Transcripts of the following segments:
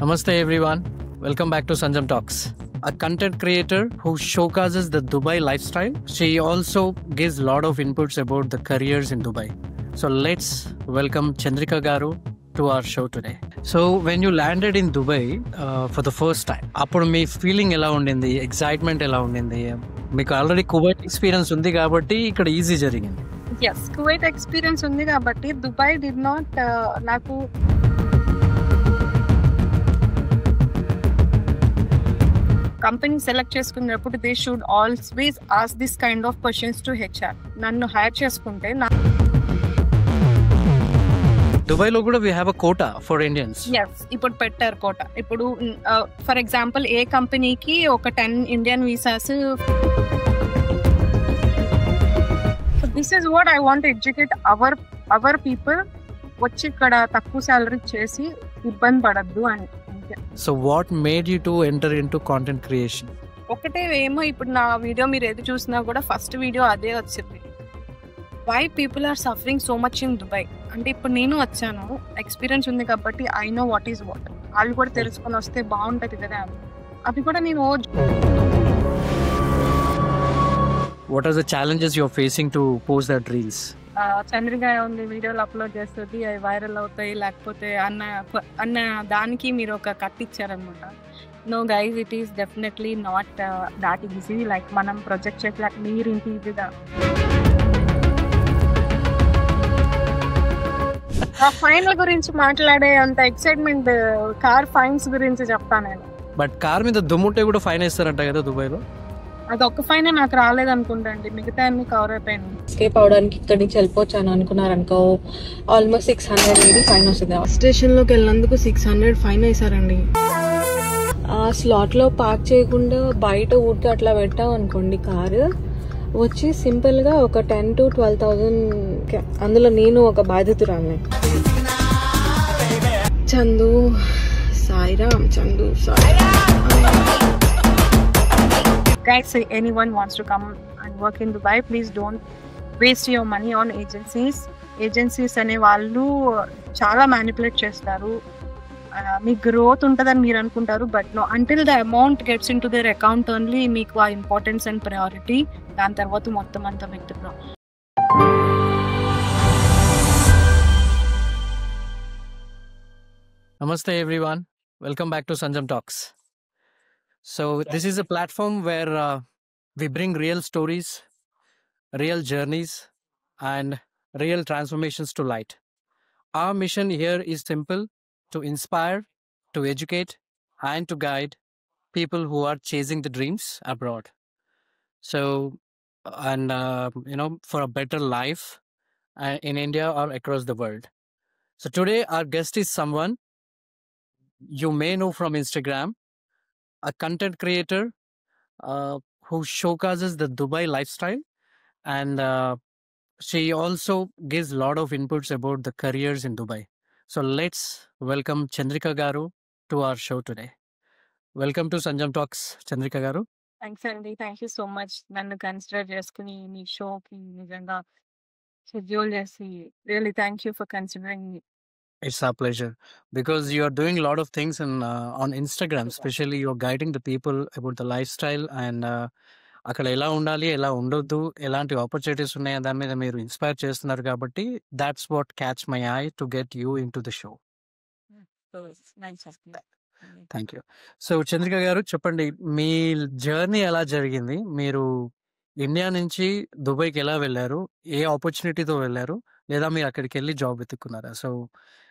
Namaste everyone. Welcome back to Sanjam Talks. A content creator who showcases the Dubai lifestyle. She also gives a lot of inputs about the careers in Dubai. So let's welcome Chandrika Garu to our show today. So when you landed in Dubai for the first time, అప్పుడు మీ feeling ఎలా ఉండింది, excitement ఎలా ఉండింది? మీకు already Kuwait experience ఉంది కాబట్టి ఇక్కడ easy జరిగింది. ఎస్, కువైట్ ఎక్స్పీరియన్స్ ఉంది కాబట్టి దుబాయ్ డిడ్ నాట్ నాకు కంపెనీ సెలెక్ట్ చేసుకున్నప్పుడు they should always ask this kind of questions to HR. నన్ను హైర్ చేసుకుంటే దుబాయ్ లో కూడా we have a quota for Indians. Yes, ఇప్పుడు పెట్టారు కోటా. ఇప్పుడు ఫర్ ఎగ్జాంపుల్ ఏ కంపెనీకి ఒక 10 Indian visas. This is what I want educate our people. వచ్చి ఇక్కడ తక్కువ శాలరీ చేసి ఇబ్బంది పడద్దు అని. So what made you to enter into content creation? ఒకటే ఏమో, ఇప్పుడు నా వీడియో మీరు ఏది చూసినా కూడా ఫస్ట్ వీడియో అదే వచ్చింది. Why people are suffering so much in Dubai అంటే ఇప్పుడు నేను వచ్చాను, ఎక్స్పీరియన్స్ ఉంది కాబట్టి I know what is what. వాళ్ళు కూడా తెలుసుకొని వస్తే బాగుంటది కదా. అది కూడా నేను What are the challenges you're facing to post that reels? చంద్రిగా ఉంది వీడియోలు అప్లోడ్ చేస్తుంది, అవి వైరల్ అవుతాయి. లేకపోతే అన్న దానికి మీరు ఒక కట్ ఇచ్చారనమాట. No guys, it is definitely not that easy. Like మనం ప్రొజెక్ట్ చేసి మీరు ఇంత ఈజీగా ఫైన్ గురించి మాట్లాడే అంత ఎక్సైట్మెంట్ కార్ ఫైన్స్ గురించి చెప్తాను నేను. బట్ కార్ మీద దుమ్ముంటే కూడా ఫైన్ వేస్తారంట కదా దుబాయ్ లో? అది ఒక్క ఫైన్ నాకు రాలేదు అనుకుంటా అండి, మిగతా అన్ని కవర్ అయిపోయింది. ఎస్కేప్ అవడానికి ఇక్కడి నుంచి వెళ్ళిపోవచ్చాను అనుకున్నారనుకో, ఆల్మోస్ట్ 680 ఫైన్ వస్తుంది. స్టేషన్ లోకి వెళ్ళినందుకు 600 ఫైన్ వేసారండి. ఆ స్లాట్ లో పార్క్ చేయకుండా బయట ఊరికి అట్లా పెట్టాం అనుకోండి, కారు వచ్చి సింపుల్ గా ఒక 10 to 12,000. అందులో నేను ఒక బాధితురాల్ని. Chandu Sairam, Chandu Sairam. Guys, anyone wants to come and work in Dubai, please don't waste your money on agencies. Agencies అనే వాళ్ళు చాలా మ్యానిపులేట్ చేస్తారు. మీ గ్రోత్ ఉంటుందని మీరు అనుకుంటారు, but no, until the amount gets in to their account only మీకు ఆ ఇంపార్టెన్స్ అండ్ ప్రయారిటీ. దాని తర్వాత మొత్తం అంతా వ్యక్తిలో. Namaste everyone. Welcome back to Sanjam Talks. So this is a platform where we bring real stories, real journeys, and real transformations to light. Our mission here is simple: to inspire, to educate, and to guide people who are chasing the dreams abroad. So, and for a better life in India or across the world. So today our guest is someone you may know from Instagram, a content creator who showcases the Dubai lifestyle, and she also gives a lot of inputs about the careers in Dubai. So let's welcome Chandrika Garu to our show today. Welcome to Sanjam Talks, Chandrika Garu. Thanks అండి, thank you so much. నన్ను consider చేసుకుని మీ షోకి నిజంగా schedule చేసి really thank you for considering me. It's our pleasure because you are doing a lot of things on Instagram, especially you're guiding the people about the lifestyle and అక్కడ ఎలా ఉండాలి, ఎలా ఉండొద్దు, ఎలాంటి ఆపర్చునిటీస్ ఉన్నాయో దాని మీద మీరు ఇన్స్పైర్ చేస్తున్నారు కాబట్టి that's what catch my I to get you in to the show. Thank you. So Chandrika గారు, చెప్పండి మీ జర్నీ ఎలా జరిగింది? మీరు ఇండియా నుంచి దుబాయ్కి ఎలా వెళ్ళారు, ఏ ఆపర్చునిటీతో వెళ్ళారు, లేదా మీరు అక్కడికి వెళ్ళి జాబ్ వెతుక్కున్నారా? So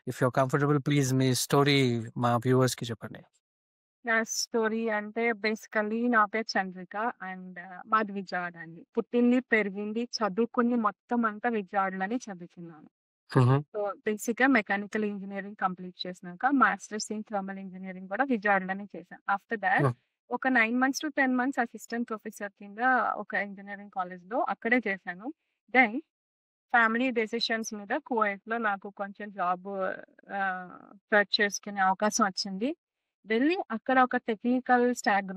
if your comfortable please మీ స్టోరీ మా వ్యూవర్స్ కి చెప్పండి. నా స్టోరీ అంటే బేసికల్లీ నా పేరు చంద్రిక అండ్ మాది విజయవాడ అండి. పుట్టింది పెరిగింది చదువుకుని మొత్తం అంతా విజయవాడలోనే చదువుకున్నాను. సో బేసిక్ గా మెకానికల్ ఇంజనీరింగ్ కంప్లీట్ చేసినాక మాస్టర్స్ ఇన్ థర్మల్ ఇంజనీరింగ్ కూడా విజయవాడలోనే చేశాను. ఆఫ్టర్ దాట్ ఒక 9 months to 10 months assistant professor కింద ఒక ఇంజనీరింగ్ కాలేజ్ లో అక్కడే చేశాను. దెన్ ఫ్యామిలీ డెసిషన్స్ మీద కువైట్ లో నాకు కొంచెం జాబ్ సెర్చ్ చేసుకునే అవకాశం వచ్చింది. వెళ్ళి అక్కడ ఒక టెక్నికల్ స్టాగ్,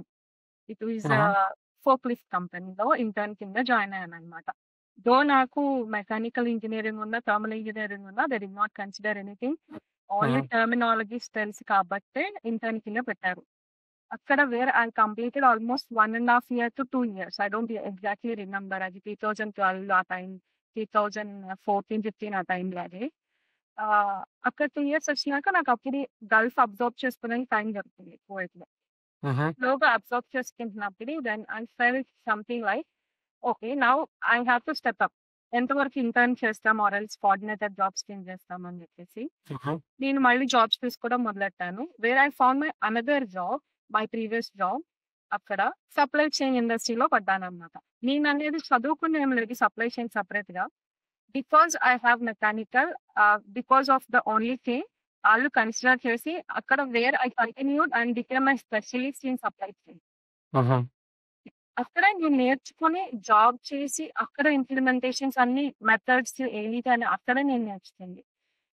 ఇట్ ఈస్ ఫోక్ లిఫ్ట్ కంపెనీలో ఇంటర్న్ కింద జాయిన్ అయ్యాను అనమాట. దో నాకు మెకానికల్ ఇంజనీరింగ్ ఉన్నా థర్మల్ ఇంజనీరింగ్ ఉన్నా they did not consider anything. Only terminologies తెలుసు కాబట్టే ఇంటర్న్ కింద పెట్టారు. అక్కడ I completed almost 1.5 year to 2 years. I don't exactly remember. అది 2012 ఆ టైం, 2014, 15 ఆ టైంలో అది. అక్కడ 2 years వచ్చినాక నాకు అప్పుడు గల్ఫ్ అబ్జర్వ్ చేసుకోవడానికి టైం దొరికింది కువైట్‌లో. స్లోగా అబ్జర్వ్ చేసుకుంటున్నప్పుడు then I felt something like okay, now I have to step up. ఎంతవరకు ఇంటర్న్ చేస్తాం ఆర్ ఎల్స్ కోఆర్డినేటర్ జాబ్స్ కింద చేస్తాం అని చెప్పేసి నేను మళ్ళీ జాబ్స్ తీసుకోవడం మొదలెట్టాను. Where I found my another job, my previous job. అక్కడ సప్లై చైన్ ఇండస్ట్రీలో పడ్డాను అనమాట. నేను అనేది చదువుకుని ఏం లేదు సప్లై చైన్ సపరేట్ గా. Because I have mechanical, because of the only thing వాళ్ళు కన్సిడర్ చేసి అక్కడ where I continued and become my specialist in supply chain. అక్కడ నేను నేర్చుకుని జాబ్ చేసి అక్కడ ఇంప్లిమెంటేషన్స్ అన్ని మెథడ్స్ ఏంటి అని అక్కడ నేను నేర్చుకుంది.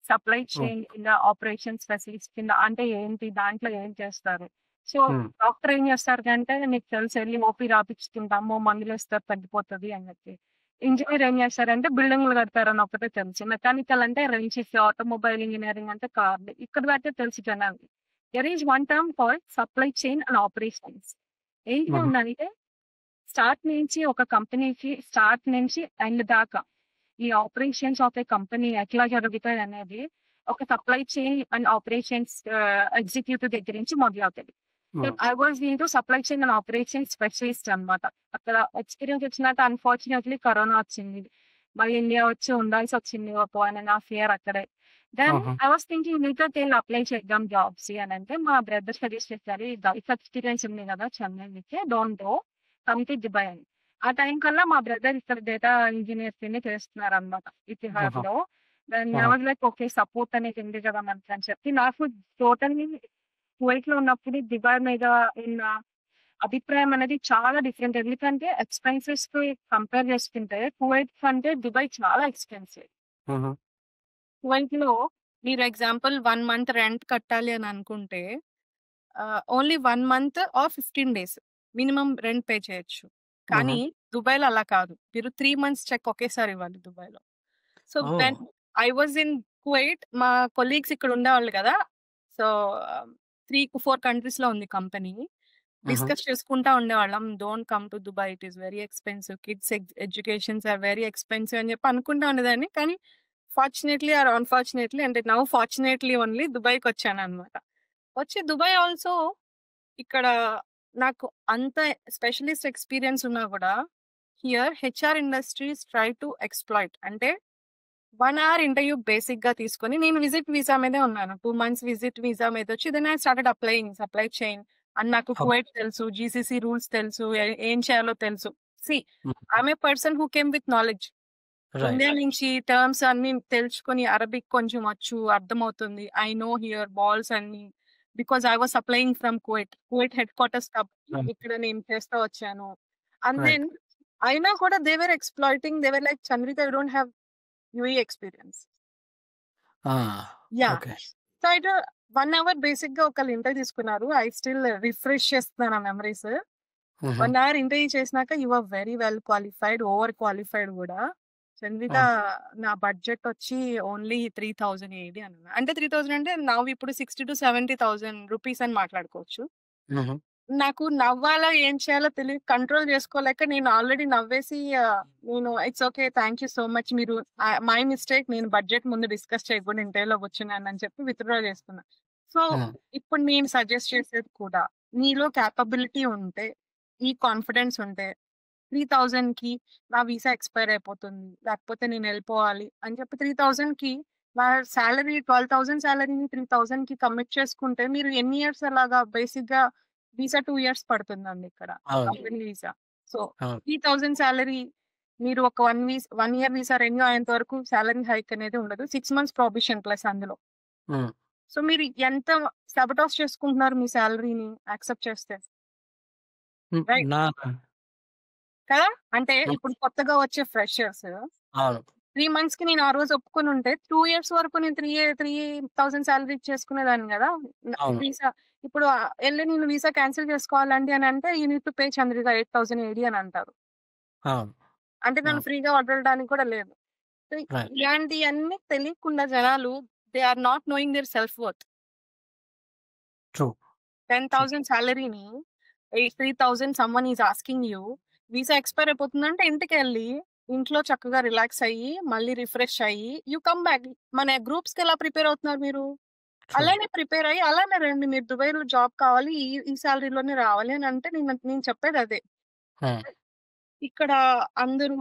సప్లై చైన్ కింద ఆపరేషన్ స్పెషలిస్ట్ కింద అంటే ఏంటి, దాంట్లో ఏం చేస్తారు. సో డాక్టర్ ఏం చేస్తారు అంటే నీకు తెలిసి వెళ్ళి ఓపీ రాపించుకుంటాము, మందులు ఇస్తారు తగ్గిపోతుంది అని చెప్పి. ఇంజనీర్ ఏం చేస్తారంటే బిల్డింగ్లు కడతారని ఒకటే తెలుసు. మెకానికల్ అంటే రెంచిస్, ఆటోమొబైల్ ఇంజనీరింగ్ అంటే కార్లు. ఇక్కడ దాటే తెలుసు జనానికి. There is one term called supply chain and operations. ఏంటి ఉందంటే స్టార్ట్ నుంచి ఒక కంపెనీకి స్టార్ట్ నుంచి ఎండ్ దాకా ఈ ఆపరేషన్స్ ఆఫ్ ఏ కంపెనీ ఎట్లా జరుగుతాయి అనేది ఒక supply chain and operations executive దగ్గర నుంచి మొదలవుతుంది. I was into supply chain and operation specialist అనమాట. అక్కడ ఎక్స్పీరియన్స్ వచ్చినాక అన్ఫార్చునేట్లీ కరోనా వచ్చింది. మళ్ళీ ఇండియా వచ్చి ఉండాల్సి వచ్చింది ఒక 1.5 year అక్కడే. దెన్ ఐ వాస్ థింకింగ్ మీతో తేలి అప్లై చేద్దాం జాబ్స్ అని అంటే మా బ్రదర్ సజెస్ట్ చేశారు, గల్ఫ్ ఎక్స్పీరియన్స్ ఉంది కదా చెన్నైకి, don't go, come to Dubai అని. ఆ టైం కల్లా మా బ్రదర్ ఇక్కడ డేటా ఇంజనీర్స్ చేస్తున్నారు అనమాట ఇతిహాద్ లో. Then I was like okay, support అనేది ఉంది కదా మనకి అని చెప్పి నాకు టోటల్లీ కువైట్ లో ఉన్నప్పుడు దుబాయ్ మీద ఉన్న అభిప్రాయం అనేది చాలా డిఫరెంట్. ఎందుకంటే ఎక్స్పెన్సెస్ కి కంపేర్ చేసుకుంటే కువైట్ కంటే దుబాయ్ చాలా ఎక్స్పెన్సివ్. కువైట్ లో మీరు ఎగ్జాంపుల్ 1 month రెంట్ కట్టాలి అని అనుకుంటే only 1 month or 15 days minimum rent pay చేయొచ్చు. కానీ దుబాయ్ లో అలా కాదు, మీరు 3 months చెక్ ఒకేసారి ఇవ్వాలి దుబాయ్ లో. So when I was in Kuwait, మా కొలీగ్స్ ఇక్కడ ఉండేవాళ్ళు కదా. సో 3-4 countries లో ఉంది కంపెనీ. డిస్కస్ చేసుకుంటా ఉండేవాళ్ళం, don't come to Dubai, it is very expensive, kids educations are very expensive అని చెప్పి అనుకుంటా ఉండేదాన్ని. కానీ ఫార్చునేట్లీ ఆర్ అన్ఫార్చునేట్లీ అంటే నౌ ఫార్చునేట్లీ ఓన్లీ దుబాయ్కి వచ్చాను అనమాట. వచ్చి దుబాయ్ ఆల్సో ఇక్కడ నాకు అంత స్పెషలిస్ట్ ఎక్స్పీరియన్స్ ఉన్నా కూడా here HR industries try to exploit. అంటే 1 hour ఇంటర్వ్యూ బేసిక్ గా తీసుకొని నేను విజిట్ వీసా మీదే ఉన్నాను. 2 months విజిట్ వీసా మీద వచ్చి then I started applying supply chain. And నాకు కువైట్ తెలుసు, జీసీసీ రూల్స్ తెలుసు, ఏం చేయాలో తెలుసు. See I'm a person who came with knowledge. India నుంచి టర్మ్స్ అన్ని తెలుసుకొని, అరబిక్ కొంచెం వచ్చు, అర్థమవుతుంది. ఐ నో హియర్ బాల్స్ అన్ని because I was applying from Kuwait headquarters కాబట్టి ఇక్కడ నేను చేస్తా వచ్చాను. అండ్ దెన్ అయినా కూడా they were exploiting, they were like Chandrika you don't have UA experience. Yeah, so అయితే 1 hour బేసిక్ గా ఒకళ్ళు ఇంటర్వ్యూ తీసుకున్నారు. ఐ స్టిల్ రిఫ్రెష్ చేస్తున్నాను ఆ మెమరీస్. 1 hour ఇంటర్వ్యూ చేసినాక you are very well qualified, over qualified కూడా. చంద్రిక నా బడ్జెట్ వచ్చి ఓన్లీ 3,000 AED అన్న. అంటే 3,000 అంటే నా ఇప్పుడు 60,000 to 70,000 రూపీస్ అని మాట్లాడుకోవచ్చు. నాకు నవ్వాలా ఏం చేయాలో తెలియదు, కంట్రోల్ చేసుకోలేక నేను ఆల్రెడీ నవ్వేసి నేను it's okay, thank you so much, మీరు మై మిస్టేక్, నేను బడ్జెట్ ముందు డిస్కస్ చేయకుండా ఇంటర్వ్యూలో వచ్చినాను అని చెప్పి విత్డ్రా చేస్తున్నా. సో ఇప్పుడు నేను సజెస్ట్ చేసేది కూడా, నీలో క్యాపబిలిటీ ఉంటే, ఈ కాన్ఫిడెన్స్ ఉంటే 3,000 కి నా వీసా ఎక్స్పైర్ అయిపోతుంది, లేకపోతే నేను వెళ్ళిపోవాలి అని చెప్పి 3,000 కి నా శాలరీ 12,000 శాలరీని 3,000 కి కమిట్ చేసుకుంటే మీరు ఎన్ని ఇయర్స్ అలాగా బేసిక్ గా వీసా 2 years పడుతుందండి ఇక్కడ కంపెనీ వీసా. సో 3,000 శాలరీ మీరు ఒక 1 year వీసా రెన్యూ అయ్యేంత వరకు శాలరీ హైక్ అనేది ఉండదు. 6 months ప్రొబిషన్ ప్లస్ అందులో. సో మీరు ఎంత సబటాస్ చేసుకుంటున్నారు మీ శాలరీని యాక్సెప్ట్ చేస్తే, రైట్ కదా? అంటే ఇప్పుడు కొత్తగా వచ్చే ఫ్రెషర్స్ 3 months కి నేను ఆ రోజు ఒప్పుకొని ఉంటే 2 years వరకు నేను 3,000 శాలరీ చేసుకునేదాన్ని కదా వీసా. ఇప్పుడు వెళ్ళి నేను వీసా క్యాన్సిల్ చేసుకోవాలండి అని అంటే you need to pay Chandrika 8,000 AED అని అంటారు. అంటే నన్ను ఫ్రీగా వదలడానికి కూడా లేదు. ఇలాంటివన్నీ తెలియకుండా జనాలు they are not knowing their self worth. True. 10,000 సాలరీని 3,000 someone is asking you. Visa expire అయిపోతుందంటే ఇంటికెళ్ళి ఇంట్లో చక్కగా రిలాక్స్ అయ్యి, మళ్ళీ రిఫ్రెష్ అయ్యి యూ కమ్ బ్యాక్. మన గ్రూప్స్‌కి ఎలా ప్రిపేర్ అవుతున్నారు మీరు? ట్రూ. అలానే ప్రిపేర్ అయ్యి అలానే రండి. మీరు దుబాయ్‌లో జాబ్ కావాలి, ఈ సాలరీలోనే రావాలి అని అంటే నేను చెప్పేది అదే. ఇక్కడ అందరూ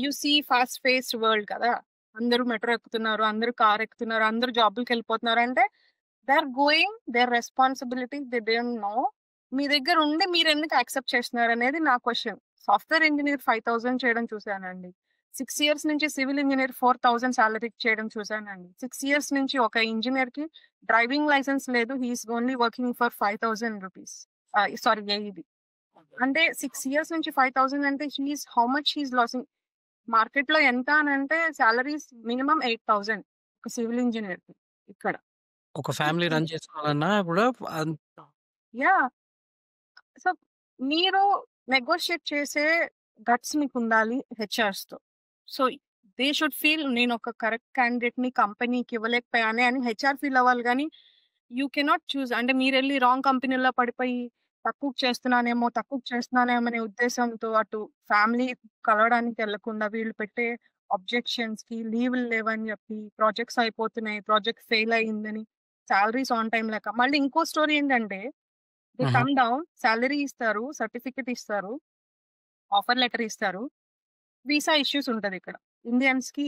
you see fast paced world కదా! అందరూ మెట్రో ఎక్కుతున్నారు, అందరూ కార్ ఎక్కుతున్నారు, అందరూ జాబ్‌లకెళ్ళిపోతున్నారు అంటే they are going their responsibility they don't know. మీ దగ్గర ఉండి మీరెందుకు యాక్సెప్ట్ చేస్తున్నారు అనేది నా క్వెషన్. సాఫ్ట్‌వేర్ ఇంజినీర్ 5,000 చేయడం చూసానండి. 6 ఇయర్స్ నుంచి సివిల్ ఇంజినీర్ 4,000 సాలరీ చేయడం చూసానండి. 6 ఇయర్స్ నుంచి ఒక ఇంజినీర్‌కి డ్రైవింగ్ లైసెన్స్ లేదు. He is only working for 5,000 rupees. Sorry AED. అంటే 6 ఇయర్స్ నుంచి 5,000 అంటే how much he is losing. మార్కెట్‌లో ఎంత అనంటే సాలరీస్ మినిమమ్ 8,000 ఒక సివిల్ ఇంజినీర్‌కి ఇక్కడ. ఒక ఫ్యామిలీ రన్ చేసుకోవాలన్నా కూడా యాహ్! సో, మీరు నెగోషియేట్ చేసే గట్స్ మీకుండాలి హెచ్ఆర్స్‌తో. సో, దే షుడ్ ఫీల్ నేనొక కరెక్ట్ క్యాండిడేట్‌ని కంపెనీకి ఇవ్వలేకపోయానే అని హెచ్ఆర్ ఫీల్ అవ్వాలి గానీ, యూ కెనాట్ చూజ్. అంటే మీరెళ్లి రాంగ్ కంపెనీలో పడిపోయి తక్కువకి చేస్తున్నానేమో అనే ఉద్దేశంతో అటు ఫ్యామిలీ కలవడానికి ఎళ్ళకుండా వీళ్ళు పెట్టే అబ్జెక్షన్స్‌కి లీవులు లేవని చెప్పి, ప్రాజెక్ట్స్ అయిపోతున్నాయి, ప్రాజెక్ట్ ఫెయిల్ అయిందని, సాలరీస్ ఆన్ టైమ్ లేక. మళ్ళీ ఇంకో స్టోరీ ఏంటంటే దే కమ్ డౌన్, సాలరీ ఇస్తారు, సర్టిఫికేట్ ఇస్తారు, ఆఫర్ లెటర్ ఇస్తారు. వీసా ఇష్యూస్ ఉంటదిక్కడ. ఇండియన్స్‌కి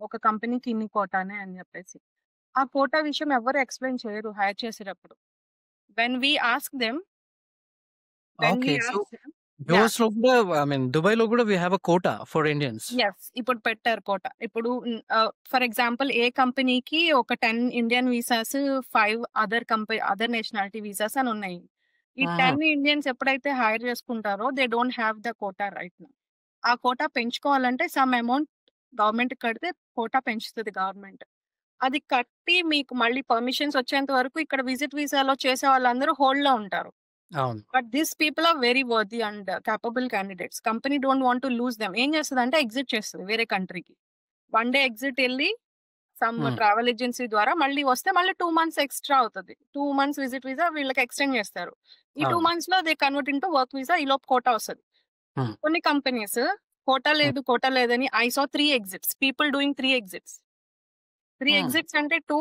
ఒక కంపెనీకి ఇన్ని కోటానే అని చెప్పేసి. ఆ కోటా విషయం ఎవ్వరు ఎక్స్‌ప్లెయిన్ చేయరు హైర్ చేసేటప్పుడు. When we ask them okay. So yeah! యూఎస్‌లో కూడా ఐ మీన్ దుబాయ్‌లో కూడా we have a quota for Indians. Yes. ఇప్పుడు పెట్టారు కోటా. ఇప్పుడు ఫర్ ఎగ్జాంపుల్ ఏ కంపెనీకి ఒక 10 Indian visas, 5 other nationality visas అని ఉన్నాయి. ఈ 10 ఇండియన్స్ ఎప్పుడైతే హైర్ చేసుకుంటారో they don't have the quota right now. ఆ కోటా పెంచుకోవాలంటే సమ్ అమౌంట్ గవర్నమెంట్‌కి కడితే కోటా పెంచుతది గవర్నమెంట్. అది కట్టి మీకు మళ్ళీ పర్మిషన్స్ వచ్చేంత వరకు ఇక్కడ విజిట్ వీసాలో చేసే వాళ్ళందరూ హోల్డ్‌లో ఉంటారు. అవును. But this people are very worthy and capable candidates. Company don't want to lose them. ఏం చేస్తదంటే ఎగ్జిట్ చేస్తది వేరే కంట్రీకి. 1 డే ఎగ్జిట్ ఎళ్లి సమ్ ట్రావెల్ ఏజెన్సీ ద్వారా మళ్ళీ వస్తే మళ్ళీ 2 మంత్స్ ఎక్స్‌ట్రా అవుతది. 2 మంత్స్ విజిట్ వీసా వీళ్ళకి ఎక్స్‌టెండ్ చేస్తారు. ఈ 2 అవును. మంత్స్‌లో they convert into work visa. ఈలోపు కోటా వస్తది. కొన్ని కంపెనీస్ కోటా లేదని I saw 3 exits. People doing 3 exits. 3 exits అంటే 2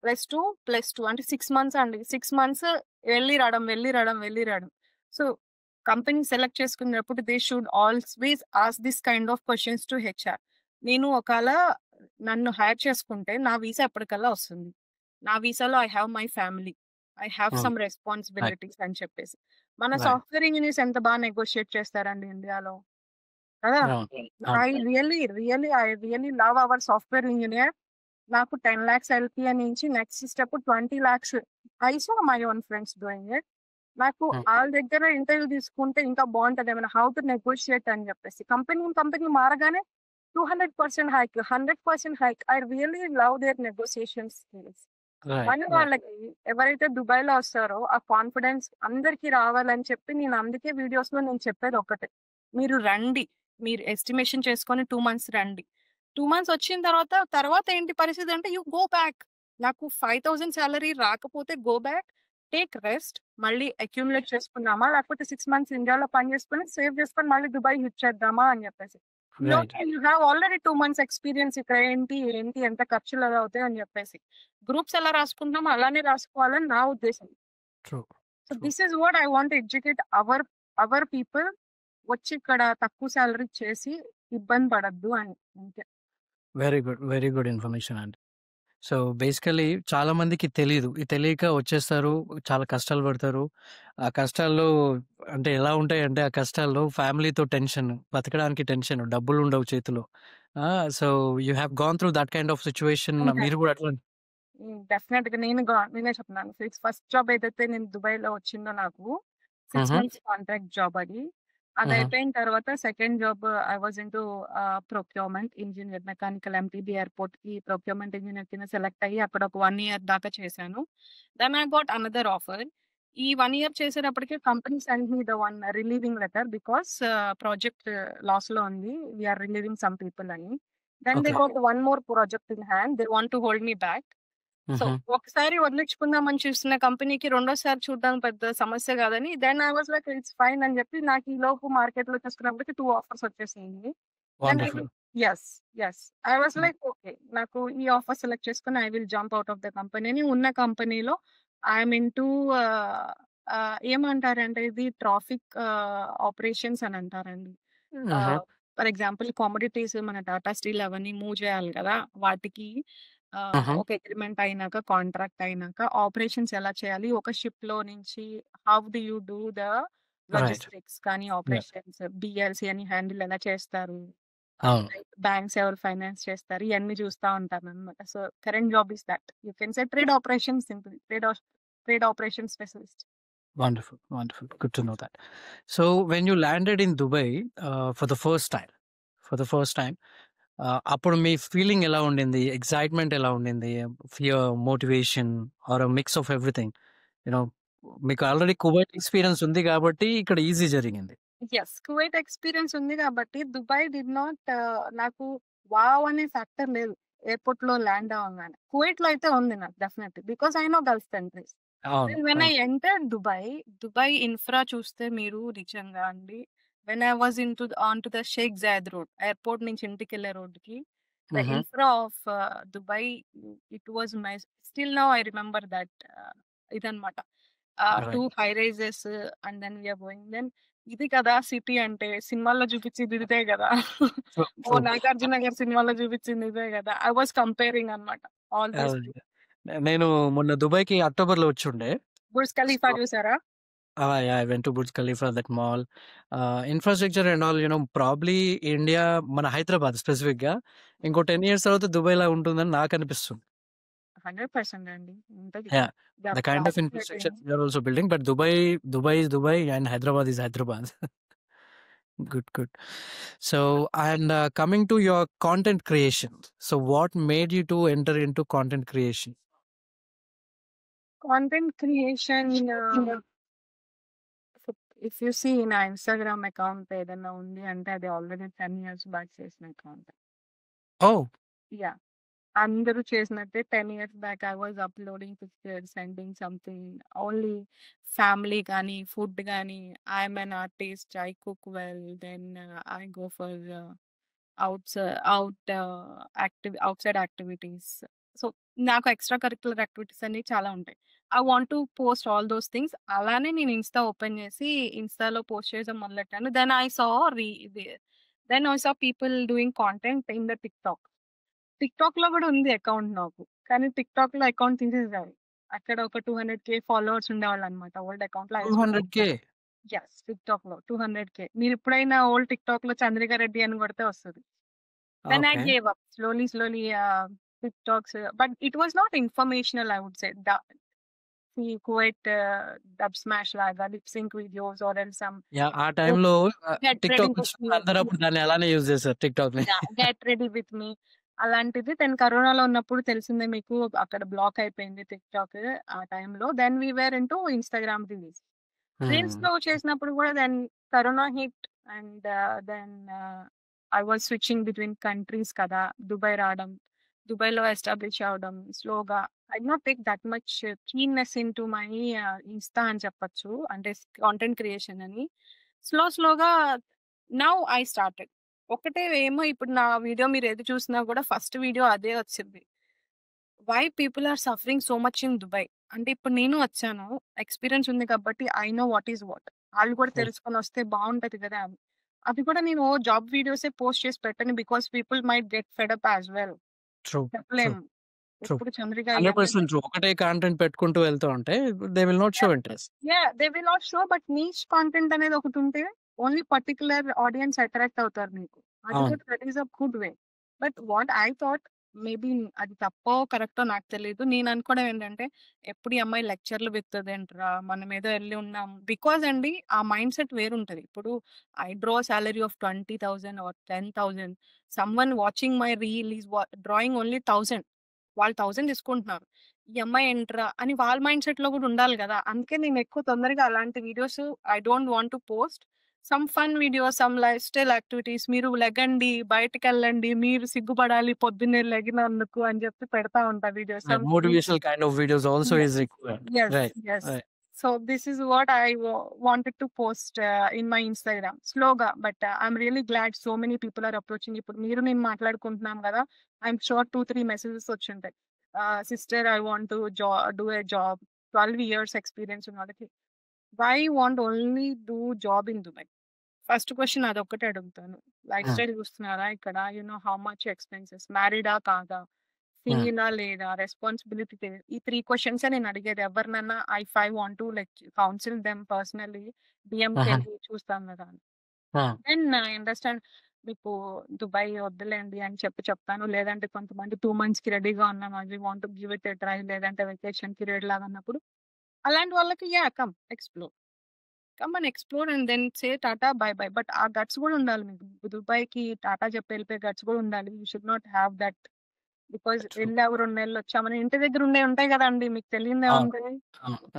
+ 2 + 2 అంటే 6 మంత్స్ అండి. 6 మంత్స్ వెళ్లి రావడం. సో, కంపెనీ సెలెక్ట్ చేసుకునేటప్పుడు they should always ask this kind of questions to HR. నేను ఒకాళ నన్ను హైర్ చేసుకుంటే నా వీసా ఎప్పటికల్లా వస్తుంది. నా వీసాలో I have my family. I have some responsibilities అని చెప్పేసి. మన రైట్. సాఫ్ట్‌వేర్ ఇంజినీర్స్ ఎంత బాగా నెగోషియేట్ చేస్తారండి ఇండియాలో. కదా! అవును. ఐ అవును. Really love our software engineer. నాకు 10 లాక్స్ ఎల్‌పిఏ నుంచి next step 20 lakhs. I saw my own friends doing it. నాకు ఆళ్ళ దగ్గర ఇంటర్వ్యూ తీసుకుంటే ఇంకా బావుంటదేమో హౌ టు నెగోషియేట్ అని చెప్పేసి. కంపెనీ మారగానే 200% hike, 100% hike. I really love their negotiation skills. Right. కానీ వాళ్ళకి ఎవరైతే దుబాయ్‌లో వస్తారో ఆ కాన్ఫిడెన్స్ అందరికి రావాలని చెప్పి నేను అందుకే వీడియోస్‌లో నేను చెప్పేది ఒక్కటే. మీరు రండి. మీరు ఎస్టిమేషన్ చేసుకొని 2 మంత్స్ రండి. 2 మంత్స్ వచ్చిన తర్వాత ఏంటి పరిస్థితి అంటే యూ గో బ్యాక్. నాకు 5,000 సాలరీ రాకపోతే గో బ్యాక్, టేక్ రెస్ట్, మళ్ళీ అక్యుములేట్ చేసుకుందామా? లేకపోతే 6 మంత్స్ ఇండియాలో పని చేసుకొని సేవ్ చేసుకొని మళ్ళీ దుబాయ్ హిట్ చేద్దామా అని చెప్పేసి. Right. You have already 2 months experience ఇక్కడ ఏంటి ఎంత ఖర్చులు ఎలా అవుతాయి అని చెప్పేసి. గ్రూప్స్ ఎలా రాసుకుంటున్నామో అలానే రాసుకోవాలని నా ఉద్దేశం. True. So this is what I want to educate our people. వచ్చి ఇక్కడ తక్కువ సాలరీ చేసి ఇబ్బంది పడొద్దు అని అంతే. వెరీ గుడ్ ఇన్ఫర్మేషన్ అండి. సో, బేసికల్లీ చాలా మందికి తెలీదు. ఇది తెలియక వచ్చేస్తారు. చాలా కష్టాలు పడతారు. ఆ కష్టాల్లో అంటే ఎలా ఉంటాయంటే, ఆ కష్టాల్లో ఫ్యామిలీతో టెన్షన్, బతకడానికి టెన్షన్, డబ్బులుండవు చేతిలో. So, you have gone through that kind of situation. మీరు కూడా అట్లా డెఫినెట్‌గా నేనే చెప్తున్నాను. ఫస్ట్ జాబ్ ఏదైతే నేను దుబాయ్‌లో వచ్చిందో నాకు 6 మంత్స్ కాంట్రాక్ట్ జాబ్ అది. అది అయిపోయిన తర్వాత second job I was into procurement engineer, mechanical MTB ఎయిర్‌పోర్ట్‌కి ప్రొక్యూర్మెంట్ ఇంజినీర్ కింద సెలెక్ట్ అయ్యి అక్కడ ఒక 1 ఇయర్ దాకా చేశాను. Then I got another offer. ఈ 1 ఇయర్ చేసేటప్పటికే company send me the one relieving letter because project లాస్‌లో ఉంది. We are relieving some people అని. Then they okay. Got one more project in hand. They want to hold me back. So, ఒకసారి వదిలించుకుందామని చూసిన కంపెనీకి రెండోసారి చూడడం పెద్ద సమస్య కాదని then I was like it's fine అని చెప్పి నాకు ఈలోపు మార్కెట్‌లో చూసుకున్నప్పటికి 2 ఆఫర్స్ వచ్చేసినాయి. Then I wonderful. Yes. Yes. I was like okay. నాకు ఈ ఆఫర్ సెలెక్ట్ చేసుకొని I will jump out of the company అని ఉన్న కంపెనీలో ఐ యామ్ ఇంటూ ఏమంటారంటే ఇది ట్రాఫిక్ ఆపరేషన్స్ అని అంటారండి. ఫర్ ఎగ్జాంపుల్ కమోడిటీస్ మన టాటా స్టీల్ అవన్నీ మూవ్ చేయాలి కదా! వాటికి ఒక అగ్రీమెంట్ అయినాక, కాంట్రాక్ట్ అయినాక ఆపరేషన్స్ ఎలా చేయాలి? ఒక షిప్‌లో నుంచి how do you do the right. Logistics కానీ, యాహ్! ఆపరేషన్స్, బీఎల్‌సీ అని హ్యాండిల్ ఎలా చేస్తారు? అవును. బ్యాంక్స్ ఎవరు ఫైనాన్స్ చేస్తారు? ఇయన్నీ చూస్తా ఉంటాననమాట. So, current job is that. You can say trade operations simple. Trade operation specialist. Wonderful, wonderful. Good to know that. So when you landed in Dubai for the first time, అప్పుడు మీ feeling ఎలా ఉండింది? Excitement ఎలా ఉండింది? Fear, motivation are a mix of everything? You know మీకు already Kuwait experience ఉంది కాబట్టి ఇక్కడ easy జరిగింది. యెస్. కువైట్ ఎక్స్‌పీరియన్స్ ఉంది కాబట్టి దుబాయ్ డిడ్ నాట్ నాకు వావ్ అనే ఫ్యాక్టర్ లేదు. ఎయిర్‌పోర్ట్‌లో ల్యాండ్ అవ్వంగానే. కువైట్‌లో అయితే ఉంది నాకు definitely. Because I know Gulf countries. అవును. వెన్ ఐ అవును. ఎంటర్డ్ దుబాయ్ ఇన్‌ఫ్రా చూస్తే మీరు నిజంగా అండి. When I was on to the Sheikh Zayed road airport నుంచి ఇంటికెళ్ళే రోడ్‌కి ద హుహు. Infra of Dubai it was still now I remember that ఇదన్నమాట. 2 right. High rises and then we are going then ఇది కదా సిటీ అంటే సినిమాల్లో చూపించేది ఇదే కదా! ట్రూ. ఓ ట్రూ. 'నాగార్జున' గారి సినిమాలో చూపించింది ఇదే కదా! ఐ వాస్ కంపేరింగ్ అన్నమాట. ఆల్ దీస్ అవును. నేను మొన్న దుబాయ్‌కి అక్టోబర్‌లో వచ్చుండే. బుర్జ్ సో ఖలీఫా చూసారా? yeah, I went to Burj Khalifa, that mall. Infrastructure and all, probably India మన హైదరాబాద్ స్పెసిఫిక్‌గా ఇంకో 10 ఇయర్స్ తర్వాత దుబాయ్‌లా ఉంటుందని నాకనిపిస్తుంది. 100% అండి. ఉంటది. Yeah! The kind of infrastructure we are also building, but Dubai is Dubai and Hyderabad is Hyderabad. Good, good. So, and coming to your content creation. So, what made you to enter into content creation? Content creation if you see నా Instagram account ఏదన్నా ఉంది అంటే అది already 10 years back చేసిన account. Oh, yeah! అందరూ చేసినట్టే 10 years back I was uploading pictures, sending something only family గానీ, food గానీ, I am an artist, I cook well, then I go for outside activities. So, నాకు extra curricular activities అన్నీ చాలా ఉంటాయి. I want to post all those things. అలానే నేను Insta open చేసి ఇన్‌స్టాలో పోస్ట్ చేయడం మొదలెట్టాను. Then I saw people doing content in the TikTok. టిక్‌టాక్‌లో గూడా ఉంది అకౌంట్ నాకు. కానీ టిక్‌టాక్‌లో అకౌంట్ తీసేసారు. అక్కడ ఒక 200,000 ఫాలోవర్స్ ఉండేవాళ్ళనమాట. ఓల్డ్ అకౌంట్‌లో I used to 200K. Yes. టిక్‌టాక్‌లో 200,000. మీరెప్పుడైనా ఓల్డ్ టిక్‌టాక్‌లో 'చంద్రిక రెడ్డి' అని కొడితే వస్తది. Then I Okay. Gave up. Slowly TikToks but it was not informational I would say. ఈ కువైట్ డబ్ స్మాష్ లాగా lip sync videos or else some yeah! ఆ ఓ టైంలో గెట్ రెడీ టిక్‌టాక్ విత్ వచ్చినప్పుడు మీ. అందరూ అప్పుడు దాన్ని అలానే యూజ్ చేశారు టిక్‌టాక్‌ని. Yeah! Get ready with me అలాంటిది. దెన్ కరోనాలో ఉన్నప్పుడు తెలిసిందే మీకు అక్కడ బ్లాక్ అయిపోయింది టిక్‌టాక్ ఆ టైంలో. Then we were into Instagram reels. రీల్స్‌లో చేసినప్పుడు కూడా then corona hit and then I was switching between countries కదా! దుబాయ్ రావడం, దుబాయ్‌లో ఎస్టాబ్లిష్ అవ్వడం స్లోగా. I did not take that much keenness into my insta అని చెప్పొచ్చు. అంటే కాంటెంట్ క్రియేషన్ అని. స్లోగా నౌ ఐ స్టార్టెడ్. ఒకటే ఏమో ఇప్పుడు నా వీడియో మీరేది చూసినా కూడా ఫస్ట్ వీడియో అదే వచ్చిద్ది. Why people are suffering so much in Dubai. అంటే ఇప్పుడు నేను వచ్చాను. ఎక్స్‌పీరియన్స్ ఉంది కాబట్టి I know what is what. ఆళ్ళు కూడా రైట్. తెలుసుకొనొస్తే బావుంటది కదా! అని. అది కూడా నేను జాబ్ వీడియోసే పోస్ట్ చేసి పెట్టను. Because people might get fed up as well. True. True. చెప్పలేము. ట్రూ. ఎప్పుడు చంద్రిక ఇయన్నీ 100% ట్రూ. ఒకటే కంటెంట్ పెట్టుకుంటూ వెళ్తూ ఉంటే they will not show yeah! Interest. They will not show but niche content అనేది ఒకటుంటే ఓన్లీ పర్టిక్యులర్ ఆడియన్స్ అట్రాక్ట్ అవుతారు మీకు. అది అవును. కూడా that is a good way. But what I thought maybe అది తప్పో, కరెక్టో నాకు తెలీదు. నేను అనుకోవడం ఏంటంటే ఎప్పుడు ఈ అమ్మాయి లెక్చర్‌లు విప్పుతదేంట్రా? మనం ఏదో ఎళ్లి ఉన్నాం. బికాజ్ అండి ఆ మైండ్ సెట్ వేరుంటది. ఇప్పుడు I draw salary of 20,000 or 10,000 someone watching my reel is drawing only 1,000 వాళ్ళు 1,000 తీసుకుంటున్నారు. ఈ అమ్మాయి ఏంట్రా అని వాళ్ళ మైండ్ సెట్‌లో కూడా ఉండాలి గదా! అందుకే నేను ఎక్కువ తొందరగా అలాంటి videos I don't want to post. Some fun videos, some life style activities. మీరు లెగండి, బయటికెళ్ళండి, మీరు సిగ్గుపడాలి పొద్దున్నే లెగినందుకు అని చెప్పి పెడతా ఉంటా videos. Right. Motivational kind of videos also Yes. is required. Yes, Right. yes. Right. So this is what I wanted to post in my Instagram. Sloga, but I'm really glad so many people are approaching. ఇప్పుడు మీరు నేను మాట్లాడుకుంటున్నాం కదా, I'm sure 2-3 messages వచ్చుంటాయి. Sister, I want to do a job, 12 years experience ఉన్న వాళ్ళకి. Why want only do job in Dubai? First question అదొక్కటే అడుగుతాను. Life Hmm. స్టైల్ చూస్తున్నారా ఇక్కడ? How much expenses? మ్యారీడా కాదా? సింగిలా లేదా? రెస్పాన్సిబిలిటీ ఈ 3 క్వెషన్సే నేను అడిగేది ఎవరినన్నా. If I want to counsel them personally, డీఎంకెళ్ళి చూస్తాను కదా అని. Hmm. Then I understand. మీకు దుబాయ్ వద్దులేండి అని చెప్తాను. లేదంటే కొంతమంది 2 మంత్స్‌కి రెడీగా ఉన్నాం, we want to give it a try, లేదంటే వెకేషన్ పీరియడ్ లాగా అన్నప్పుడు అలాంటి వాళ్ళకి come explore. Come and explore and then say tata bye bye. But ఆ గట్స్ కూడా ఉండాలి మీకు. దుబాయ్‌కి టాటా చెప్పి వెళ్ళిపోయే గట్స్ కూడా ఉండాలి. You should not have that. Because True. వెళ్ళావు 2 నెలలు వచ్చామని ఇంటి దగ్గర ఉంటాయి కదండీ! మీకు తెలియనిదేముంది?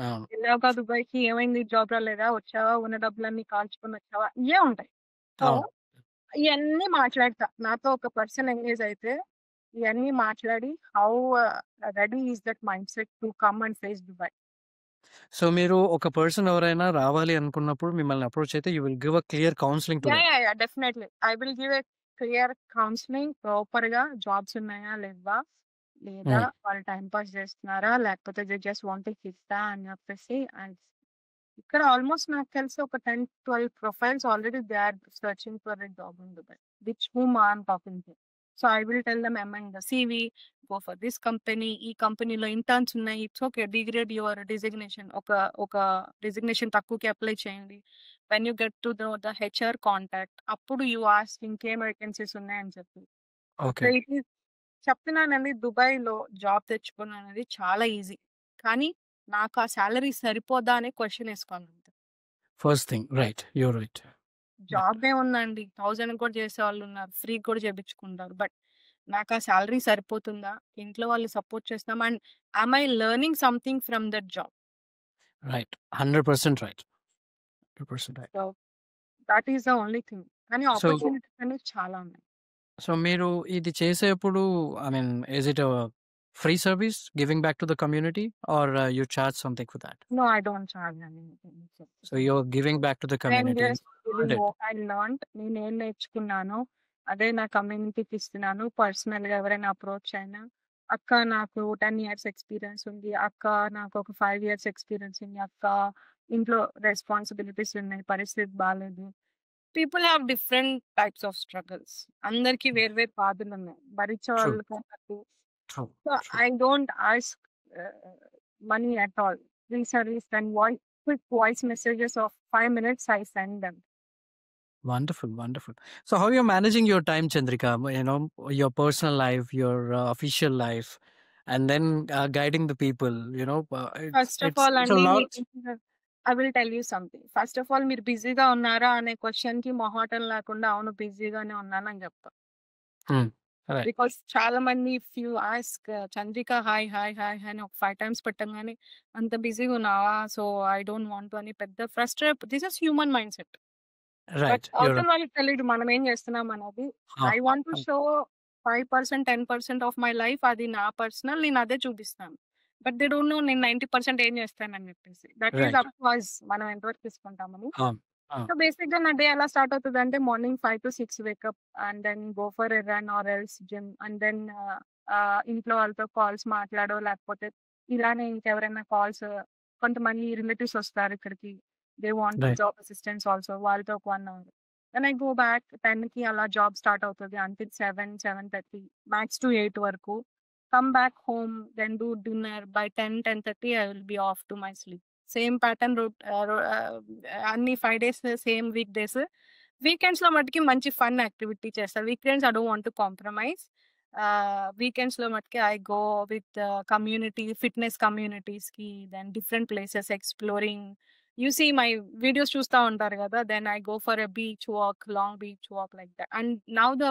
అవును. వెళ్ళావుగా దుబాయ్‌కి, ఏమైంది జాబ్ రాలేదా? వచ్చావా? ఉన్న డబ్బులన్నీ కాల్చుకొని వచ్చావా? ఇయే ఉంటాయి. సో అవును. ఇయన్నీ మాట్లాడతా. నాతో ఒక పర్సన్ ఎంగేజ్ అయితే ఇయన్నీ మాట్లాడి how ready is that mind set to come and face Dubai. So మీరు ఒక పర్సన్ ఎవరైనా రావాలి అనుకున్నప్పుడు మిమ్మల్ని అప్రోచ్ అయితే you will give a clear counselling to them. Yeah definitely. I will give a clear counselling. ప్రాపర్‌గా జాబ్స్ ఉన్నాయా? లేవా? లేదా వాళ్ళు టైమ్ పాస్ చేస్తున్నారా? లేకపోతే దే జస్ట్ వాంట్ టు హిట్టా అని చెప్పేసి. అండ్ ఇక్కడ ఆల్మోస్ట్ నాకు తెలిసి ఒక 10-12 profiles already they are searching for a job in Dubai, which whom I am talking to. So I will tell them among the CV, go for this company. ఈ కంపెనీలో interns ఉన్నాయి. It's okay. Degrade your designation. ఒక designation తక్కువకి apply చేయండి. When you get to the HR contact, అప్పుడు you ask ఇంకేం vacancies ఉన్నాయని చెప్పి. ఓకే. చెప్తున్నానండి, దుబాయ్‌లో జాబ్ తెచ్చుకోవడం అనేది చాలా ఈజీ. కానీ నాకు ఆ సాలరీ సరిపోదా అనే క్వెషన్ ఏసుకోను అంతే. First thing right. You are right. Job ఏముందండి, 1000 కూడా చేసేవాళ్ళున్నారు. ఫ్రీ‌గా కూడా చేపించుకుంటారు. బట్ నాకు ఆ సాలరీ సరిపోతుందా? ఇంట్లో వాళ్ళు సపోర్ట్ చేస్తామా? And am I learning something from that job? Right. 100% right. 100% right. So that is the only thing. కానీ సో ఆపర్చునిటీస్ అనేవి చాలా ఉన్నాయి. సో మీరు ఇది చేసేప్పుడు I mean is it a free service giving back to the community or you charge something for that? No, I don't charge anything. So you are giving back to the నేను community. Just giving what I learned. నేనేం నేర్చుకున్నానో అదే నా కమ్యూనిటీకి ఇస్తున్నాను. పర్సనల్‌గా ఎవరైనా approach అయినా, అక్క నాకు 10 ఇయర్స్ ఎక్స్‌పీరియన్స్ ఉంది. అక్క నాకు ఒక 5 ఇయర్స్ ఎక్స్‌పీరియన్స్ ఉంది. అక్క ఇంట్లో రెస్పాన్సిబిలిటీస్ ఉన్నాయి. పరిస్థితి బాలేదు. People have different types of struggles. అందరికి వేరు వేరు బాధలున్నాయి. భరించే ట్రూ. వాళ్ళకి నాకు. True. So I don't ask money at all. Free service and quick voice messages of 5 minutes I send them. Wonderful, wonderful. So how you're managing your time, Chandrika? Your personal life, your official life, and then guiding the people. First of all, it's a lot. I will tell you something. First of all, మీరు బిజీగా ఉన్నారా అనే క్వశ్చన్‌కి మొహాటం లేకుండా అవును బిజీగానే ఉన్నానని చెప్తా. Right. Because చాలా మంది if you ask Chandrika hi hi hi అని ఒక 5 టైమ్స్ పెట్టంగానే అంత బిజీగా ఉన్నావా? So I don't want to అని పెద్ద frustrate. This is human mind set. But Right. అవతల వాళ్ళకి తెలియదు మనం ఏం చేస్తున్నాం అనేది. I want to show 5%, 10% of my life. అది నా పర్సనల్. నేను అదే చూపిస్తాను. బట్ దే డోంట్ నో నేను 90% ఏం చేస్తానని చెప్పేసి. That is Right. Up to us మనం ఎంతవరకు తీసుకుంటామని. Um, సో బేసిక్‌గా నా డే ఎలా స్టార్ట్ అవుతదంటే morning 5-6 wake up and then go for a run or else gym and then ఇంట్లో వాళ్ళతో కాల్స్ మాట్లాడో లేకపోతే ఇలానే ఇంకెవరైనా కాల్స్, కొంతమంది రిలేటివ్స్ వస్తారు ఇక్కడికి. They want Right. Job assistance also. వాళ్ళతో ఒక 1 hour. Then I go back 10కి అలా జాబ్ స్టార్ట్ అవుతది అంటిల్ 7, 7:30 మ్యాక్స్ టు 8 వరకు. Come back home, then do dinner. By 10, 10:30 I will be off to my sleep. Same pattern అన్ని 5 days same week days. వీకెండ్స్‌లో మట్టుకి మంచి ఫన్ యాక్టివిటీ చేస్తా. Weekends I don't want to compromise. వీకెండ్స్‌లో మట్టుకి I go with community, fitness కమ్యూనిటీస్‌కి, then different places exploring. You see my videos చూస్తా ఉంటారు కదా! Then I go for a beach walk, long beach walk like that. And now the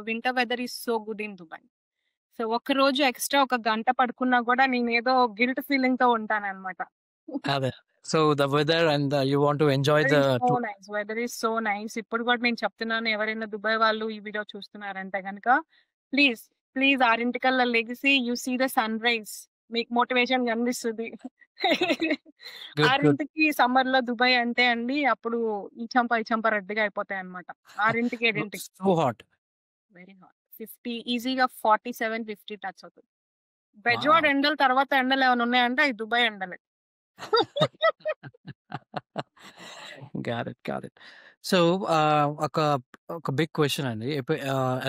winter weather is so good in Dubai. So ఒక్కరోజు extra ఒక గంట పడుకున్నా కూడా నేనేదో guilt ఫీలింగ్‌తో ఉంటాననమాట. అదే. So the weather and you want to enjoy the weather is so nice. ఇప్పుడు కూడా నేను చెప్తున్నాను, ఎవరైనా దుబాయ్ వాళ్ళు ఈ వీడియో చూస్తున్నారంటే గనక ప్లీజ్ ప్లీజ్ 6 లెగిసి you see the sun rise, మీకు మోటివేషన్ కనిపిస్తుంది. గుడ్ గుడ్ 6కి సమ్మర్ లో దుబాయ్ అంటే అండి, అప్పుడు ఈ చంప రెడ్డిగా అయిపోతాయి అనమాట. 7కి సో హాట్. Very hot. 50 ఈజీగా 47-50 టచ్ అవుతుంది. బెజవాడ ఎండల తర్వాత ఎండలు ఏమైనా ఉన్నాయంటే అవి Dubai ఎండలే. Got it. So, a big question, Andy.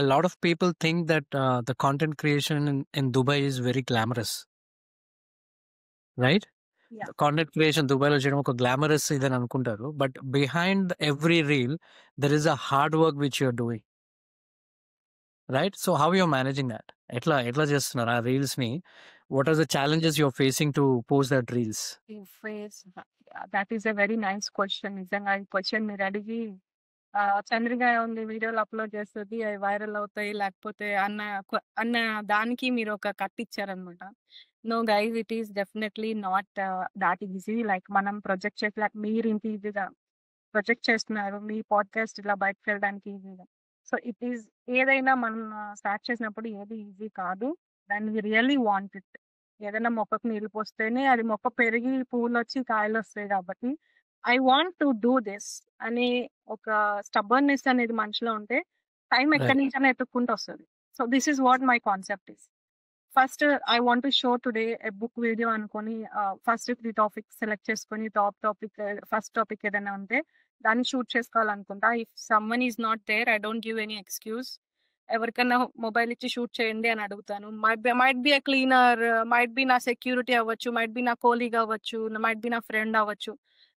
A lot of people think that the content creation in Dubai is very glamorous, right? Yeah. Content creation Dubai lo cheyadam oka glamorous idani anukuntaru, but behind every reel there is a hard work which you are doing, right? So how you are managing that? Etla chestunnaru aa reels ni? What are the challenges you are facing to post that reels? That is a very nice question. నిజంగా ఈ question మీరు అడిగి చంద్రిక ఉంది వీడియోలు upload చేస్తుంది, అవి viral అవుతాయి లేకపోతే అన్న దానికి మీరు ఒక కట్ ఇచ్చారనమాట. No guys, it is definitely not that easy. Like మనం ప్రొజెక్ట్ చేసి మీరు ఇంత ఈజీగా ప్రొజెక్ట్ చేస్తున్నారు, మీ పాడ్కాస్ట్ ఇలా బయటకు వెళ్ళడానికి ఈజీగా. సో ఇట్ ఈస్ ఏదైనా మనం స్టార్ట్ చేసినప్పుడు ఏది ఈజీ కాదు. దాన్ని రియల్లీ వాంట్ ఇట్. ఏదైనా మొక్కకు నీళ్ళు పోస్తేనే అది మొక్క పెరిగి పువ్వులు వచ్చి కాయలు వస్తాయి. కాబట్టి I want to do this అనే ఒక స్టబర్నెస్ అనేది మనిషిలో ఉంటే టైం ఎక్కడి నుంచైనా ఎత్తుక్కుంటూ వస్తుంది. So this is what my concept is. First I want to show today a book video అనుకొని ఫస్ట్ 3 టాపిక్స్ సెలెక్ట్ చేసుకొని ఫస్ట్ టాపిక్ ఏదైనా ఉంటే దాన్ని షూట్ చేసుకోవాలనుకుంటా. If someone is not there, I don't give any excuse. ఎవరికన్నా mobile ఇచ్చి shoot చేయండి అని అడుగుతాను. Might be a cleaner, might be నా సెక్యూరిటీ అవ్వచ్చు, మైట్ బి నా కోలీగ్ అవ్వచ్చు, మైట్ బి నా ఫ్రెండ్ అవ్వచ్చు.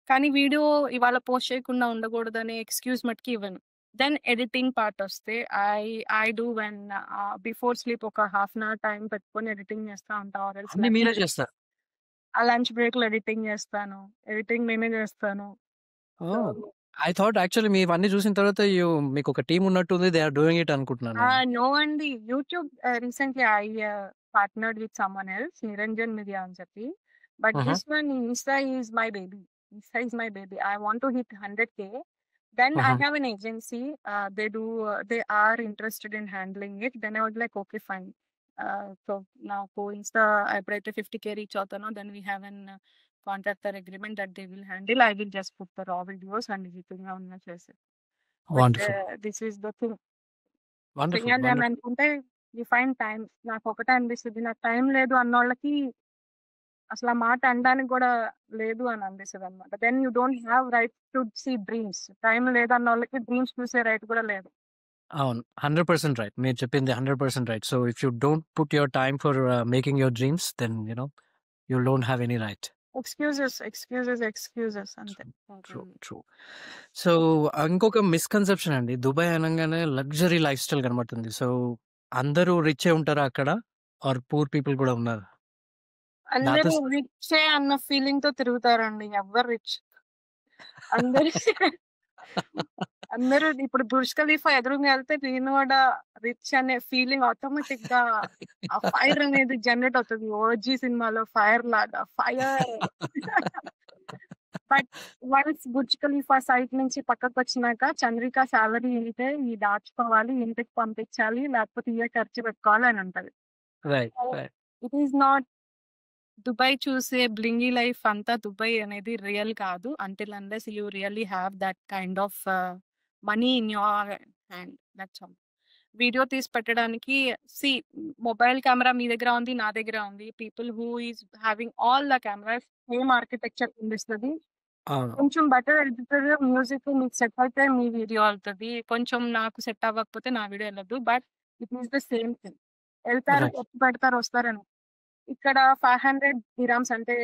కానీ వీడియో ఇవాళ పోస్ట్ చేయకుండా ఉండకూడదనే ఎక్స్క్యూజ్ మటుకి ఇవ్వను. దెన్ ఎడిటింగ్ పార్ట్ వస్తే I do when before sleep ఒక హాఫ్ అన్ అవర్ టైం పెట్టుకొని ఎడిటింగ్ చేస్తా ఉంటా. మీరే చేస్తారు? ఆ లంచ్ బ్రేక్ లో ఎడిటింగ్ చేస్తాను. ఎడిటింగ్ నేనే చేస్తాను. ఐ థాట్ యాక్చువల్లీ మీ ఇవన్నీ చూసిన తర్వాత మీకు ఒక టీం ఉన్నట్టుంది, దే ఆర్ డూయింగ్ ఇట్ అనుకుంటున్నాను. నో అండి, YouTube recently I partnered with someone else, Niranjan media అని చెప్పి. But this one Insta is my baby. I want to hit 100K. Then I have an agency. They are interested in handling it. Then I was like, okay, fine. So now Insta, ఎప్పుడైతే 50K reach అవుతానో, then we have an contractor agreement that they will handle. I will just put the raw videos and everything on the chase. This is the thing. చెయ్యాలి అని అనుకుంటే you find time. నాకు ఒకటే అనిపిస్తుంది, నాకు time లేదు అన్నోళ్ళకి అసలు ఆ మాట అనడానికి కూడా లేదు అని అనిపిస్తుంది అనమాట. Then you don't have right to see dreams. Time లేదన్న వాళ్ళకి డ్రీమ్స్ చూసే రైట్ కూడా లేదు. అవును, 100% రైట్. మీరు చెప్పింది 100% right. So if you don't put your time for making your dreams, then you don't have any right. Excuses అంతే. True. So ఇంకొక మిస్కన్సెప్షన్ అండి, దుబాయ్ అనగానే లగ్జరీ లైఫ్ స్టైల్ కనబడుతుంది. సో అందరూ రిచ్ ఉంటారా అక్కడ, ఆర్ పూర్ పీపుల్ కూడా ఉన్నారు? అందరూ రిచ్ అన్న ఫీలింగ్ తో తిరుగుతారండి. ఎవరు రిచ్? అందరూ ఇప్పుడు బుర్జ్ ఖలీఫా ఎదురుగా వెళ్తే నేను కూడా రిచ్ అనే ఫీలింగ్ ఆటోమేటిక్ గా ఆ ఫైర్ అనేది జనరేట్ అవుతుంది. ఓజీ సినిమాలో ఫైర్ లాగా fire. But once Burj Khalifa site నుంచి పక్కకు వచ్చినాక చంద్రిక సాలరీ అయితే ఈ దాచుకోవాలి, ఇంటికి పంపించాలి, లేకపోతే ఇయే ఖర్చు పెట్టుకోవాలి అని ఉంటది. ఇట్ ఈస్ నాట్ దుబాయ్ చూసే బ్లింగీ లైఫ్ అంతా దుబాయ్ అనేది రియల్ కాదు, until unless you really have that kind of money in your hand. That's all. Video తీసి పెట్టడానికి మొబైల్ కెమెరా మీ దగ్గర ఉంది, నా దగ్గర ఉంది. People who is having all the cameras same architecture కనిపిస్తుంది. కొంచెం బెటర్ ఎడిటర్ మ్యూజిక్ మీకు సెట్ అయితే మీ వీడియో వెళ్తుంది, కొంచెం నాకు సెట్ అవ్వకపోతే నా వీడియో వెళ్ళదు. But it is the same thing. వెళ్తారు, పెడతారు, వస్తారని. ఇక్కడ 500 dirhams అంటే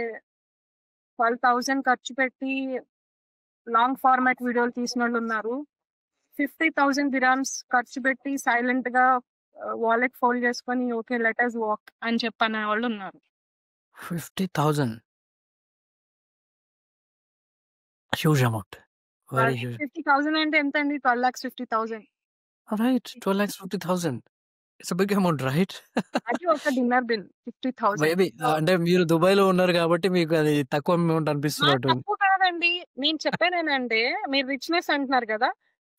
12,000 ఖర్చు పెట్టి లాంగ్ ఫార్మాట్ వీడియోలు తీసిన వాళ్ళు ఉన్నారు. 50,000 dirhams ఖర్చు పెట్టి సైలెంట్ గా వాలెట్ ఫోల్డ్ చేసుకొని ఓకే లెట్ us వాక్ అని చెప్పనే వాళ్ళు ఉన్నారు. 50,000 హ్యూజ్ అమౌంట్. 50,000 అంటే ఎంత అండి? 12,50,000. Right, 12,50,000. It's big amount right? అది ఒక డిన్నర్ బిల్ 50,000. మేబీ అంటే మీరు దుబాయ్‌లో ఉన్నారు కాబట్టి మీకు అది తక్కువ అమౌంట్ అనిపిస్తున్నట్టుంది. తక్కువ కాదండి. నేను చెప్పేదేనంటే మీరు రిచ్‌నెస్ అంటున్నారు కదా!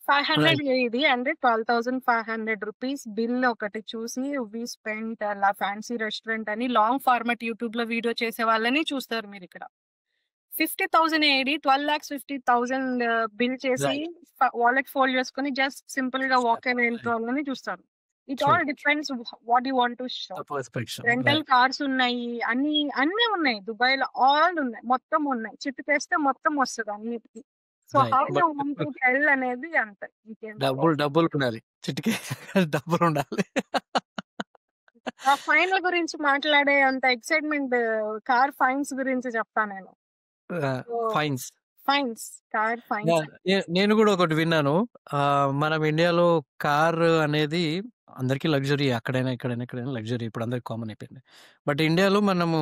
500 రైట్. ఇది అంటే 12,500 రూపీస్ బిల్ ఒకటి చూసి వి స్పెంట్ అలా ఫ్యాన్సీ రెస్టారెంట్ అని లాంగ్ ఫార్మాట్ యూట్యూబ్‌లో వీడియో చేసే వాళ్ళని చూస్తారు మీరిక్కడ. 50,000 ఏడి 12,50,000 బిల్ చేసి రైట్. వాలెట్ ఫోల్డ్ చేసుకొని జస్ట్ సింపుల్‌గా వాక్ అవే వెళ్ళిపోవాలని చూస్తారు. It true. All depends what you want to show. The perception. Rental right. Cars ఉన్నాయి. అన్నీ ఉన్నాయి. దుబాయ్‌లో ఆల్ ఉన్నాయి. మొత్తం ఉన్నాయి. చిటికేస్తే మొత్తం వస్తది అన్నిటికి. So, right. How you but want to tell అనేది అంతే. ఇంకేం డబ్బులుండాలి. చిటికే డబ్బులుండాలి. ఆ ఫైన్‌ల గురించి మాట్లాడే అంత ఎక్సైట్‌మెంట్ కార్ ఫైన్స్ గురించి చెప్తా నేను. So, fines. Fines. Car fines. నేను కూడా ఒకటి విన్నాను. మనం ఇండియాలో కార్ అనేది అందరికీ లగ్జరీ. అక్కడైనా, ఎక్కడైనా లగ్జరీ. ఇప్పుడు అందరికి కామన్ అయిపోయింది. బట్ ఇండియాలో మనము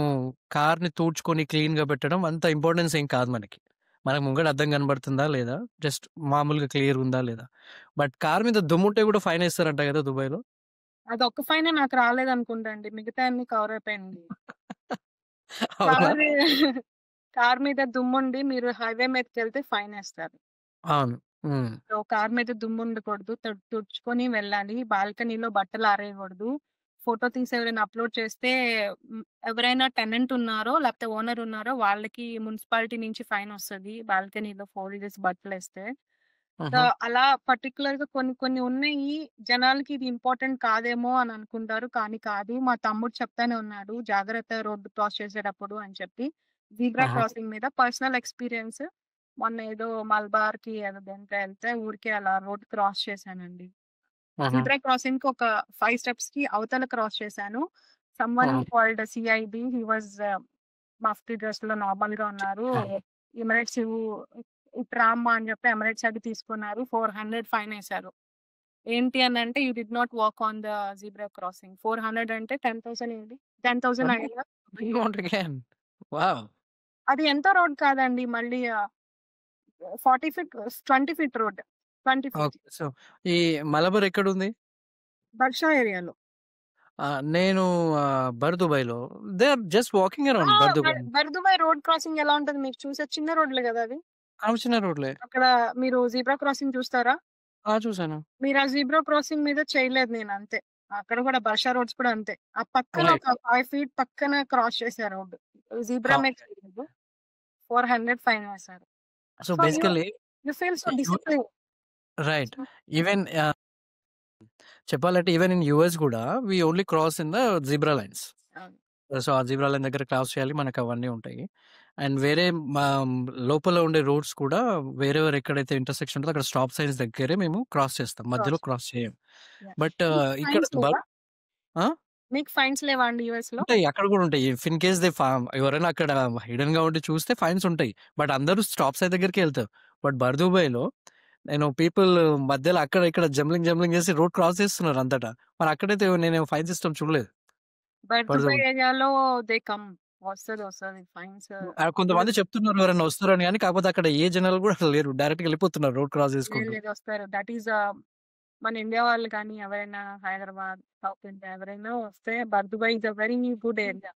కార్‌ని తూడ్చుకొని క్లీన్‌గా పెట్టడం అంత ఇంపార్టెన్స్ ఏం కాదు మనకి. మనకు ముంగడ అద్దం కనబడుతుందా లేదా? జస్ట్ మామూలుగా క్లియర్ ఉందా లేదా? బట్ కార్ మీద దుమ్ముంటే కూడా ఫైన్ ఏస్తారంట కదా దుబాయ్‌లో? అదొక్క ఫైనే నాకు రాలేదనుకుంటా అండి. మిగతాయన్నీ కవర్ అయిపోయినాయి. అవునా? కార్ మీద దుమ్ముండి మీరు హైవే మీదకెళ్తే ఫైనేస్తారు. అవును. హ్మ్. సో, కార్ మీద దుమ్ముండకూడదు. తుడుచుకొని వెళ్ళాలి. బాల్కనీలో బట్టలు ఆరేయకూడదు. ఫోటో తీసి ఎవరైనా అప్‌లోడ్ చేస్తే ఎవరైనా టెనెంట్ ఉన్నారో, లేకపోతే ఓనర్ ఉన్నారో వాళ్ళకి మున్సిపాలిటీ నుంచి ఫైనొస్తది. బాల్కనీలో ఫోల్డ్ చేసి బట్టలేస్తే. సో, హుహు. అలా పర్టిక్యులర్‌గా కొన్ని ఉన్నాయి. జనాలకి ఇది ఇంపార్టెంట్ కాదేమో అని అనుకుంటారు. కానీ కాదు. మా తమ్ముడు చెప్తానే ఉన్నాడు. జాగ్రత్త రోడ్డు క్రాస్ చేసేటప్పుడు అని చెప్పి. జీబ్రా ఆహా! క్రాసింగ్ మీద పర్సనల్ ఎక్స్‌పీరియన్స్. మొన్న ఏదో మలబార్‌కి ఏదో దేనికో ఎళ్తే ఊరికే అలా రోడ్ క్రాస్ చేశానండి. ఆహా! జీబ్రా క్రాసింగ్‌కి ఒక 5 స్టెప్స్‌కి అవతల క్రాస్ చేశాను. సమ్‌వన్ ఆహా! కాల్డ్ సీఐబీ. హి వాస్ మఫ్టీ డ్రెస్‌లో నార్మల్‌గా ఉన్నారు. ఎమిరేట్స్ ఇటు రామ్మా అని చెప్పి ఎమిరేట్స్ అది తీసుకున్నారు. 400 ఫైనేశారు. ఏంటి అనంటే you did not walk on the zebra crossing. 400 అంటే 10,000 ఏంటి? 10,000 అమ్మో! అయిందా? Bring amount again. వావ్! అది ఎంత రోడ్ కాదండి మళ్ళీ 40 feet 20 feet road. 20 feet. Okay. So, ఈ మలబార్ ఎక్కడుంది? బర్షా ఏరియాలో. నేను బర్దుబాయ్‌లో. They are just walking around Bur Dubai. Bur Dubai road crossing ఎలా ఉంటది మీకు చూసే చిన్న రోడ్లే గదా అవి. చిన్న రోడ్లే. అక్కడ మీరు జీబ్రా క్రాసింగ్ చూస్తారా? చూసాను. మీరు ఆ జీబ్రా క్రాసింగ్ మీద చేయలేదు నేను అంతే. అక్కడ కూడా బర్షా రోడ్స్ కూడా అంతే. ఆ పక్కన రైట్. ఒక 5 ఫీట్ పక్కన క్రాస్ చేసా రోడ్. జీబ్రా మీద చేయలేదు. 400 ఫైన్ వేశారు. So, so basically you feel so you discipline. Right. Even చెప్పాలంటే ఈవెన్ ఇన్ యూఎస్ గూడా we only cross in the zebra lines. So, ఆ జీబ్రా లైన్ దగ్గర క్రాస్ చేయాలి. మనకు అవన్నీ ఉంటాయి. అండ్ వేరే లోపల ఉండే రోడ్స్ కూడా వేరెవర్ ఎక్కడైతే ఇంటర్సెక్షన్ ఉంటదో అక్కడ స్టాప్ సైన్స్ దగ్గరే మేము క్రాస్ చేస్తాం. మధ్యలో క్రాస్ చేయం. బట్ ఇక్కడ ఫైన్స్ లేవా? ఆ? మీకు ఫైన్స్ లేవా అండి యూఎస్‌లో? ఉంటాయి. అక్కడ కూడా ఉంటాయి. ఇఫ్ ఇన్ కేస్ ఎవరైనా అక్కడ హిడెన్‌గా ఉండి చూస్తే ఫైన్స్ ఉంటాయి. బట్ అందరూ స్టాప్ సైన్ దగ్గరికే ఎళ్తారు. బట్ బర్దుబాయ్‌లో నేను పీపుల్ మధ్యలో అక్కడ ఇక్కడ జంబ్లింగ్ చేసి రోడ్ క్రాస్ చేస్తున్నారు అంతటా. మరి అక్కడైతే నేను ఫైన్ సిస్టమ్ చూడలేదు. బర్దుబాయ్ ఏరియాలో దే కమ్. వస్తది ఫైన్స్. కొంతమంది చెప్తున్నారు ఎవరైనా వస్తారని గాని, కాకపోతే అక్కడ ఏ జనాలు కూడా లేరు. డైరెక్ట్‌గా వెళ్ళిపోతున్నారు రోడ్ క్రాస్ లేదు చేసుకుంటూ. లేదు వస్తారు. దట్ ఈస్ మన ఇండియా వాళ్ళు కానీ ఎవరైనా హైదరాబాద్, సౌత్ ఇండియా ఎవరైనా వస్తే Bur Dubai is a very good area.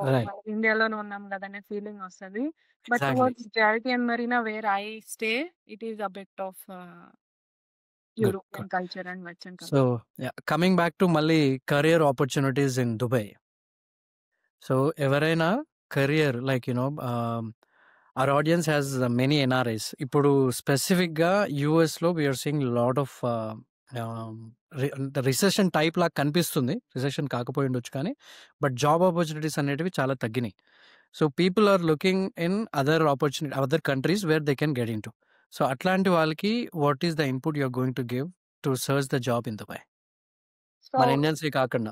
Right. మనం ఇండియాలోనే ఉన్నాం కదా అనే ఫీలింగ్ వస్తది. But exactly. టువర్డ్స్ జాలిటీ and Marina where I stay it is a bit of good. European culture and western so, culture. Coming back to మళ్ళీ career opportunities in Dubai. So, ఎవరైనా career like our audience has many NRIs. ఇప్పుడు స్పెసిఫిక్‌గా యూఎస్‌లో we are seeing lot of recession type లాగా కనిపిస్తుంది. Recession కాకపోయి ఉండొచ్చు కానీ, but job opportunities అనేటివి చాలా తగ్గినాయి. So, people are looking in other countries where they can get into. So, అట్లాంటి వాళ్ళకి what is the input you are going to give to search the job in Dubai? So మన ఇండియన్సే కాకుండా.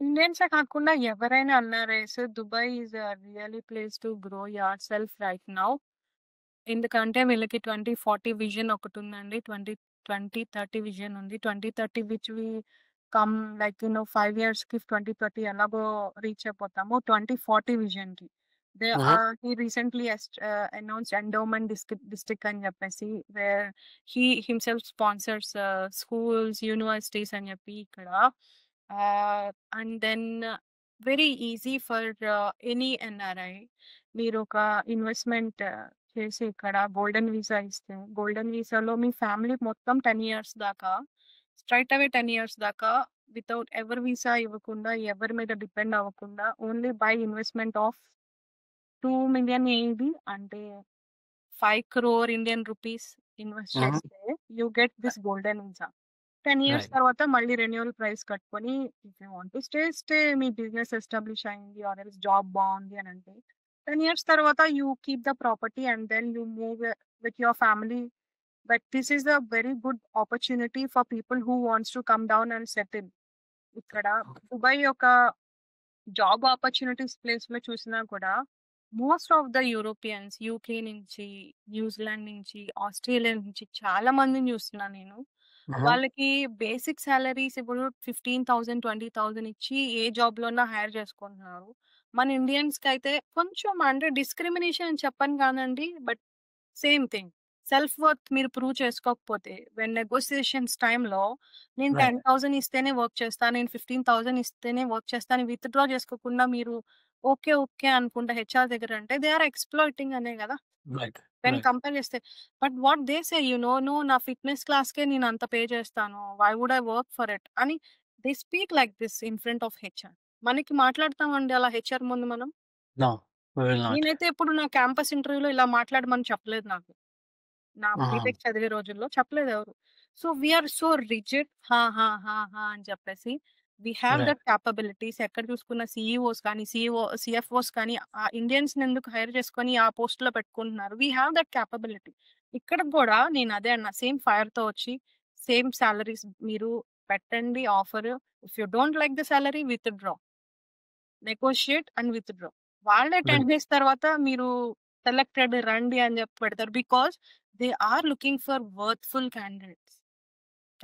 ఇండియన్సే కాకుండా ఎవరైనా అన్నారేస్ Dubai is a really place to grow yourself right now. ఎందుకంటే వీళ్ళకి 2040 విజన్ ఒకటుందండి. 2030 విజన్ ఉంది. 2030 విచ్ వి కమ్ లైక్ 5 ఇయర్స్‌కి 2030 ఎలాగో రీచ్ అయిపోతామో 2040 విజన్‌కి. హుహు. He recently announced endowment district అని చెప్పేసి where he himself sponsors schools, universities అని చెప్పి ఇక్కడ and then very easy for any NRI. మీరు ఒక ఇన్వెస్ట్మెంట్ చేసి ఇక్కడ గోల్డెన్ వీసా ఇస్తే, గోల్డెన్ వీసాలో మీ ఫ్యామిలీ మొత్తం 10 ఇయర్స్ దాకా, స్ట్రైట్ అవే 10 ఇయర్స్ దాకా వితౌట్ ఎవర్ వీసా ఇవ్వకుండా, ఎవరి మీద డిపెండ్ అవ్వకుండా, only by investment of 2 million ఏది అంటే 5 crore ఇండియన్ రూపీస్ ఇన్వెస్ట్ చేస్తే you get this golden visa. 10 years right తర్వాత మళ్ళీ రెన్యువల్ ప్రైస్ కట్టుకొని if you want to stay మీ బిజినెస్ ఎస్టాబ్లిష్ అయింది ఆర్ ఎల్స్ జాబ్ బాగుంది అని అంటే 10 ఇయర్స్ తర్వాత you keep the property and then you move with your family. But this is a very good opportunity for people who wants to come down and settle. ఇక్కడ Dubai ఒక job opportunities place లో చూసినా కూడా most of the Europeans UK నుంచి, New Zealand నుంచి, Australia నుంచి చాలా మందిని చూస్తున్నాను నేను. వాళ్ళకి బేసిక్ సాలరీస్ ఇప్పుడు 15,000 20,000 ఇచ్చి ఏ జాబ్ లోనా హైర్ చేసుకుంటున్నారు. మన ఇండియన్స్ కి అయితే కొంచెం అంటే డిస్క్రిమినేషన్ అని చెప్పను కానండి, but same thing. Self worth మీరు ప్రూవ్ చేసుకోకపోతే వెన్ నెగోసియేషన్స్ టైంలో నేను రైట్ 10,000 ఇస్తేనే వర్క్ చేస్తాను, నేను 15,000 ఇస్తేనే వర్క్ చేస్తాను, విత్డ్రా చేసుకోకుండా మీరు ఓకే ఓకే అనుకుంటా హెచ్ఆర్ దగ్గర అంటే దే ఆర్ ఎక్స్‌ప్లాయిటింగ్ అనే కదా! రైట్ వెన్ రైట్ కంపేర్ చేస్తే. But what they say no నా ఫిట్‌నెస్ క్లాస్‌కే నేను అంత పే చేస్తాను. Why would I work for it అని they speak like this in front of HR. మనకి మాట్లాడతామండి అలా హెచ్ఆర్ ముందు మనం? నో వి విల్ నాట్ నేనైతే ఎప్పుడు నా క్యాంపస్ ఇంటర్వ్యూలో ఇలా మాట్లాడమని చెప్పలేదు నాకు. నా బీటెక్ చదివే రోజుల్లో చెప్పలేదు ఎవరు. సో వీఆర్ సో రిజిడ్ అని చెప్పేసి we have right that capabilities. ఎక్కడ చూసుకున్న సీఈఓస్ కానీ సిఎఫ్ఓస్ కానీ ఆ ఇండియన్స్ ఎందుకు హైర్ చేసుకొని ఆ పోస్ట్ లో పెట్టుకుంటున్నారు. We have that capability. ఇక్కడ కూడా నేను అదే అన్నా, సేమ్ ఫైర్ తో వచ్చి సేమ్ సాలరీస్ మీరు పెట్టండి offer. If you don't like the salary withdraw, negotiate and withdraw. వాళ్ళే 10 రైట్ డేస్ తర్వాత మీరు సెలెక్టెడ్ రండి అని చెప్పి పెడతారు. Because they are looking for worthful candidates,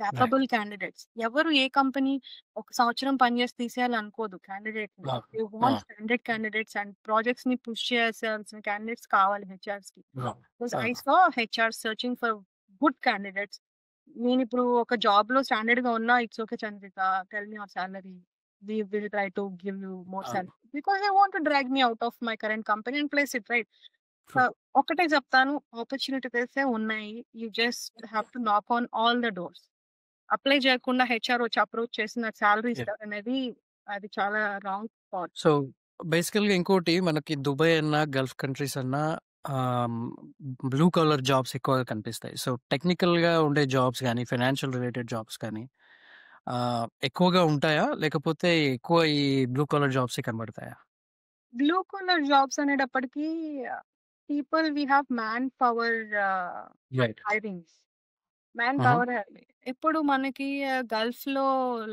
right capable candidates. ఎవరు ఏ కంపెనీ ఒక సంవత్సరం పనిచేసి తీసేయాలనుకోదు క్యాండిడేట్‌ని. They want standard candidates and ప్రాజెక్ట్స్‌ని పుష్ చేయాల్సిన క్యాండిడేట్స్ కావాలి హెచ్ఆర్స్‌కి. Because I saw HR searching for good candidates. నేనిప్పుడు ఒక జాబ్‌లో స్టాండర్డ్‌గా ఉన్నా it's okay Chandrika, tell me your salary. We will try to give you more salary because they want to drag me out of my current company and place it right. So, ఒకటే చెప్తాను, opportunity తెలిసే ఉన్నాయి. You just have to నాక్ on all the doors. Apply చేయకుండా HR వచ్చి approach చేసి నాకు salary ఇస్తారు అనేది అది చాలా రాంగ్ థాట్. సో బేసికల్గా ఇంకోటి మనకి దుబాయ్ అన్నా గల్ఫ్ కంట్రీస్ అన్నా బ్లూ కలర్ జాబ్స్ ఎక్కువగా కనిపిస్తాయి. సో టెక్నికల్గా ఉండే జాబ్స్ కానీ ఫైనాన్షియల్ రిలేటెడ్ జాబ్స్ కానీ ఎక్కువగా ఉంటాయా, లేకపోతే ఎక్కువ ఈ బ్లూ కలర్ జాబ్స్ కనబడతాయా? బ్లూ కలర్ జాబ్స్ అనేటప్పటికి people we have manpower right hirings. Manpower ఇప్పుడు మనకి గల్ఫ్ లో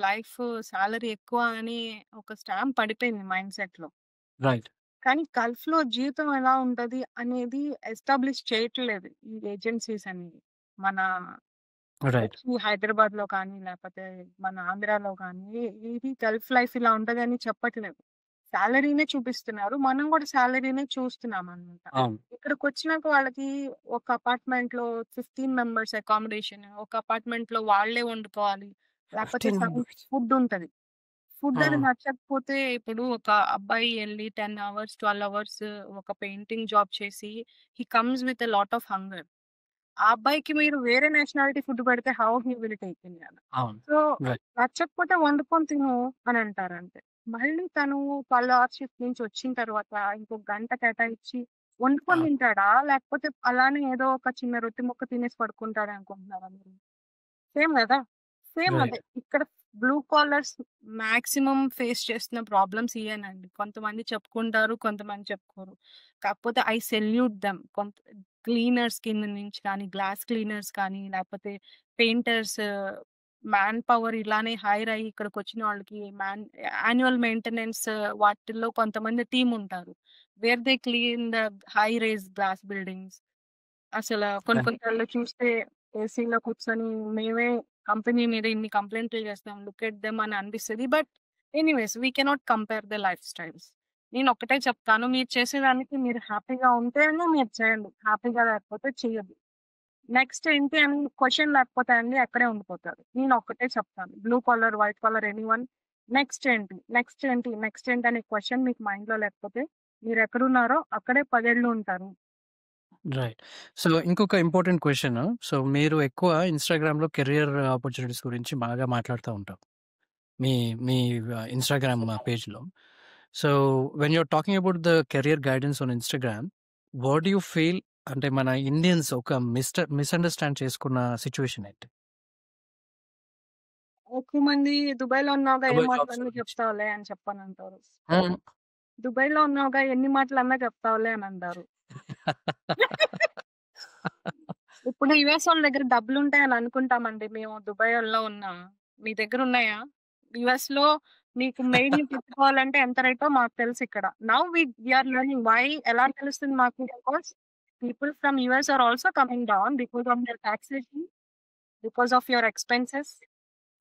లైఫ్ సాలరీ ఎక్కువ అని ఒక స్టాంప్ పడిపోయింది మైండ్ సెట్ లో. రైట్ కానీ గల్ఫ్ లో జీవితం ఎలా ఉంటది అనేది ఎస్టాబ్లిష్ చేయట్లేదు ఈ ఏజెన్సీస్ అనేవి. మన రైట్ హైదరాబాద్ లో కానీ లేకపోతే మన ఆంధ్రాలో కానీ ఇది గల్ఫ్ లైఫ్ ఇలా ఉంటది అని చెప్పట్లేదు. సాలరీనే చూపిస్తున్నారు, మనం కూడా సాలరీనే చూస్తున్నాం అనమాట. అవును ఇక్కడికి వచ్చినాక వాళ్ళకి ఒక అపార్ట్మెంట్ లో 15 మెంబర్స్ అకామిడేషన్, ఒక అపార్ట్మెంట్ లో వాళ్ళే వండుకోవాలి, లేకపోతే 15 members. ఫుడ్ ఉంటది. ఫుడ్ అది నచ్చకపోతే ఇప్పుడు ఒక అబ్బాయి వెళ్ళి 10 అవర్స్ 12 అవర్స్ ఒక పెయింటింగ్ జాబ్ చేసి he comes with a lot of hunger. ఆ అబ్బాయికి మీరు వేరే నేషనాలిటీ ఫుడ్ పెడితే how he will take in. అవును సో రైట్ నచ్చకపోతే వండుకొని తిను అని అంటారు అంతే. మళ్ళీ తను 12 అవర్స్ షిఫ్ట్ నుంచి వచ్చిన తర్వాత ఇంకో గంట కేటాయించి వండుకొని తింటాడా, లేకపోతే అలానే ఏదో ఒక చిన్న రొట్టె ముక్క తినేసి పడుకుంటాడా అనుకుంటున్నారా మీరు? సేమ్ కదా. సేమ్ రైట్ అదే ఇక్కడ బ్లూ కాలర్స్ మాక్సిమం ఫేస్ చేస్తున్న ప్రాబ్లమ్స్ ఇయేనండి. కొంతమంది చెప్పుకుంటారు, కొంతమంది చెప్పుకోరు. కాకపోతే ఐ సెల్యూట్ దెమ్. కొంత క్లీనర్స్ కింద నుంచి కానీ, గ్లాస్ క్లీనర్స్ కానీ, లేకపోతే పెయింటర్స్, మ్యాన్ పవర్ ఇలానే హైర్ అయ్యి ఇక్కడికొచ్చిన వాళ్ళకి యాన్యువల్ మెయింటెనెన్స్ వాటిల్లో కొంతమంది టీమ్ ఉంటారు. Where they clean the high rise glass buildings. అసల కొన్ని కొన్ని సార్లు చూస్తే ఏసీలో కూర్చొని మేమే కంపెనీ మీద ఇన్ని కంప్లెయింట్లు చేస్తాం, లుక్ ఎట్ దెమ్ అని అనిపిస్తది. But anyways we cannot compare the life styles. నేను ఒక్కటే చెప్తాను, మీరు చేసేదానికి మీరు హ్యాపీగా ఉంటేనే మీరు చేయండి. హ్యాపీగా లేకపోతే చెయ్యొద్దు. నెక్స్ట్ ఏంటి అని క్వెషన్ లేకపోతే అండి అక్కడే ఉండిపోతారు. నేను ఒక్కటే చెప్తాను, blue collar, white collar anyone next ఏంటి? నెక్స్ట్ ఏంటి? నెక్స్ట్ ఏంటి? అనే క్వెషన్ మీకు మైండ్‌లో లేకపోతే మీరెక్కడున్నారో అక్కడే 10 ఏళ్ళు ఉంటారు. రైట్. సో, ఇంకొక ఇంపార్టెంట్ క్వెషన్. సో, మీరు ఎక్కువ ఇన్‌స్టాగ్రామ్‌లో కెరియర్ ఆపర్చునిటీస్ గురించి బాగా మాట్లాడుతా ఉంటారు. మీ మీ ఇన్‌స్టాగ్రామ్ పేజ్‌లో. So, when you are talking about the career guidance on Instagram, what do you feel అంటే మన ఇండియన్స్ ఒక మిస్‌అండర్‌స్టాండ్ చేసుకున్న సిట్యుయేషన్ ఏంటి? ఎక్కువ మంది దుబాయ్‌లో ఉన్నావుగా ఏం దుబాయ్ జాబ్స్ మాటలన్నా గురించి. చెప్తావులే అని చెప్పనంటారు. హ్మ్. దుబాయ్‌లో ఉన్నావుగా ఎన్ని మాటలన్నా చెప్తావులే అని అంటారు. ఇప్పుడు యూఎస్ దగ్గర డబ్బులుంటాయని అనుకుంటామండి మేము దుబాయోల్లో ఉన్నాం. మీ దగ్గర ఉన్నాయా? యూఎస్‌లో మీకు మెయిడ్‌ని పెట్టుకోవాలంటే ఎంత రేటో మాకు తెలుసిక్కడ. Now we are learning why ఎలా తెలుస్తుంది మాకు because people from US are also coming down because of their taxation, because of your expenses.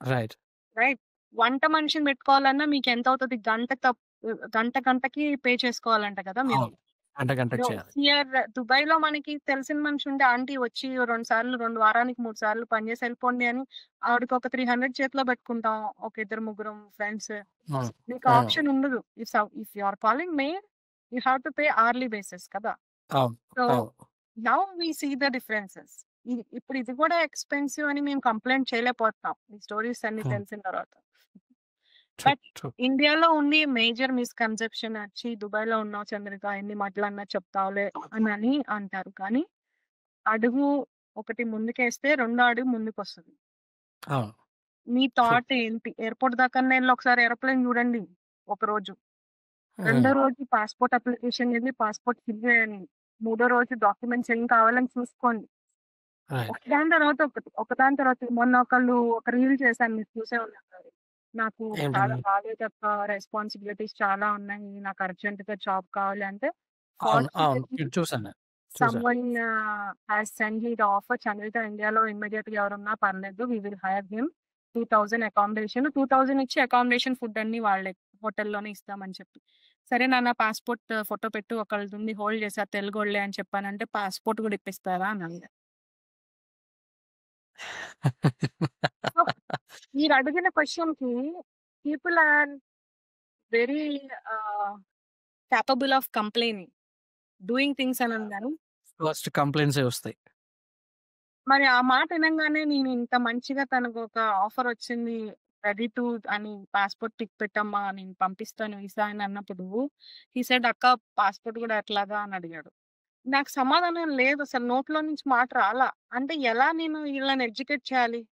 Right. Right. వంట మనిషిని పెట్టుకోవాలన్నా మీకెంతవుతది? గంటకి పే చేసుకోవాలంట కదా మీరు. అవును. గంటకి చేయాలి. హియర్ దుబాయ్‌లో మనకి తెలిసిన మనిషి ఉంటే ఆంటీ వచ్చి 2 సార్లు 2 వారానికి 3 సార్లు పని చేసి వెళ్ళిపోండి అని ఆవిడకి ఒక 300 చేతిలో పెట్టుకుంటాం. ఒక ఇద్దరు ముగ్గురం ఫ్రెండ్స్. అవును. మీకు ఆప్షన్ ఉండదు. If you are calling maid you have to pay hourly basis కదా! అవును. సో అవును. Now we see the differences. ఇప్పుడు ఇది కూడా ఎక్స్‌పెన్సివ్ అని మేము కంప్లెయింట్ చేయలేకపోతున్నాం. ఈ స్టోరీస్ అన్నీ హ్మ్. తెలిసిన తర్వాత. ట్రూ. But true. ఇండియాలో ఉండి మేజర్ మిస్‌కన్సెప్షన్ వచ్చి దుబాయ్‌లో ఉన్నావు చంద్రిక ఎన్ని మాటలన్నా చెప్తావులే అని అంటారు. కానీ అడుగు ఒకటి ముందుకేస్తే రెండో అడుగు ముందుకొస్తది. అవును. మీ ట్రూ. థాట్ ఏంటి? ఎయిర్‌పోర్ట్ దాకన్నా ఎళ్లి ఒకసారి ఏరోప్లేన్ చూడండి ఒకరోజు. రెండో హ్మ్. రోజు పాస్‌పోర్ట్ అప్లికేషన్ ఎళ్లి పాస్‌పోర్ట్ ఫిల్ చేయండి. మూడో రోజు డాక్యుమెంట్స్ ఏం కావాలని చూసుకోండి. రైట్. ఒకదాని తర్వాత ఒకటి. ఒకదాని తర్వాత మొన్న ఒక రీల్ చేశాను మీరు చూసే ఉంటారు. నాకు చాలా ఏంటది? బాధ్యత రెస్పాన్సిబిలిటీస్ చాలా ఉన్నాయి. నాకు అర్జెంట్‌గా జాబ్ కావాలి అంటే అవును. అవును. ఫార్చునేట్‌లీ ఇది చూసాను. చూసాను. Someone has send his offer Chandrika ఇండియాలో ఇమ్మీడియేట్‌గా ఎవరున్నా పర్లేదు. We will hire him. 2000 accommodation 2000 ఇచ్చి అకామిడేషన్, ఫుడ్ అన్నీ వాళ్ళే. హోటల్‌లోనే ఇస్తామని చెప్పి. సరే నాన్న పాస్‌పోర్ట్ ఫోటో పెట్టు ఒకళ్ళదుంది హోల్డ్ చేశా తెలుగోళ్ళే అని చెప్పానంటే పాస్‌పోర్ట్ కూడా ఇప్పిస్తారా అని అడిగా. సో మీరడిగిన క్వెషన్‌కి people are very ah, capable of complaining. Doing things అని అన్నాను. ఫస్ట్ కంప్లెయింట్సే వస్తాయి. మరి ఆ మాట ఇనంగానే నేను ఇంత మంచిగా తనకొక ఆఫర్ వచ్చింది. రెడీ టు అని పాస్‌పోర్ట్ టిక్ పెట్టమ్మా నేను పంపిస్తాను వీసా అని అన్నప్పుడు హి సెడ్ అక్క పాస్‌పోర్ట్ కూడా ఎట్లాగా అని అడిగాడు. నాకు సమాధానం లేదు అసలు నోట్లో నుంచి మాట రాలా. అంటే ఎలా నేను వీళ్ళని ఎడ్యుకేట్ చేయాలి?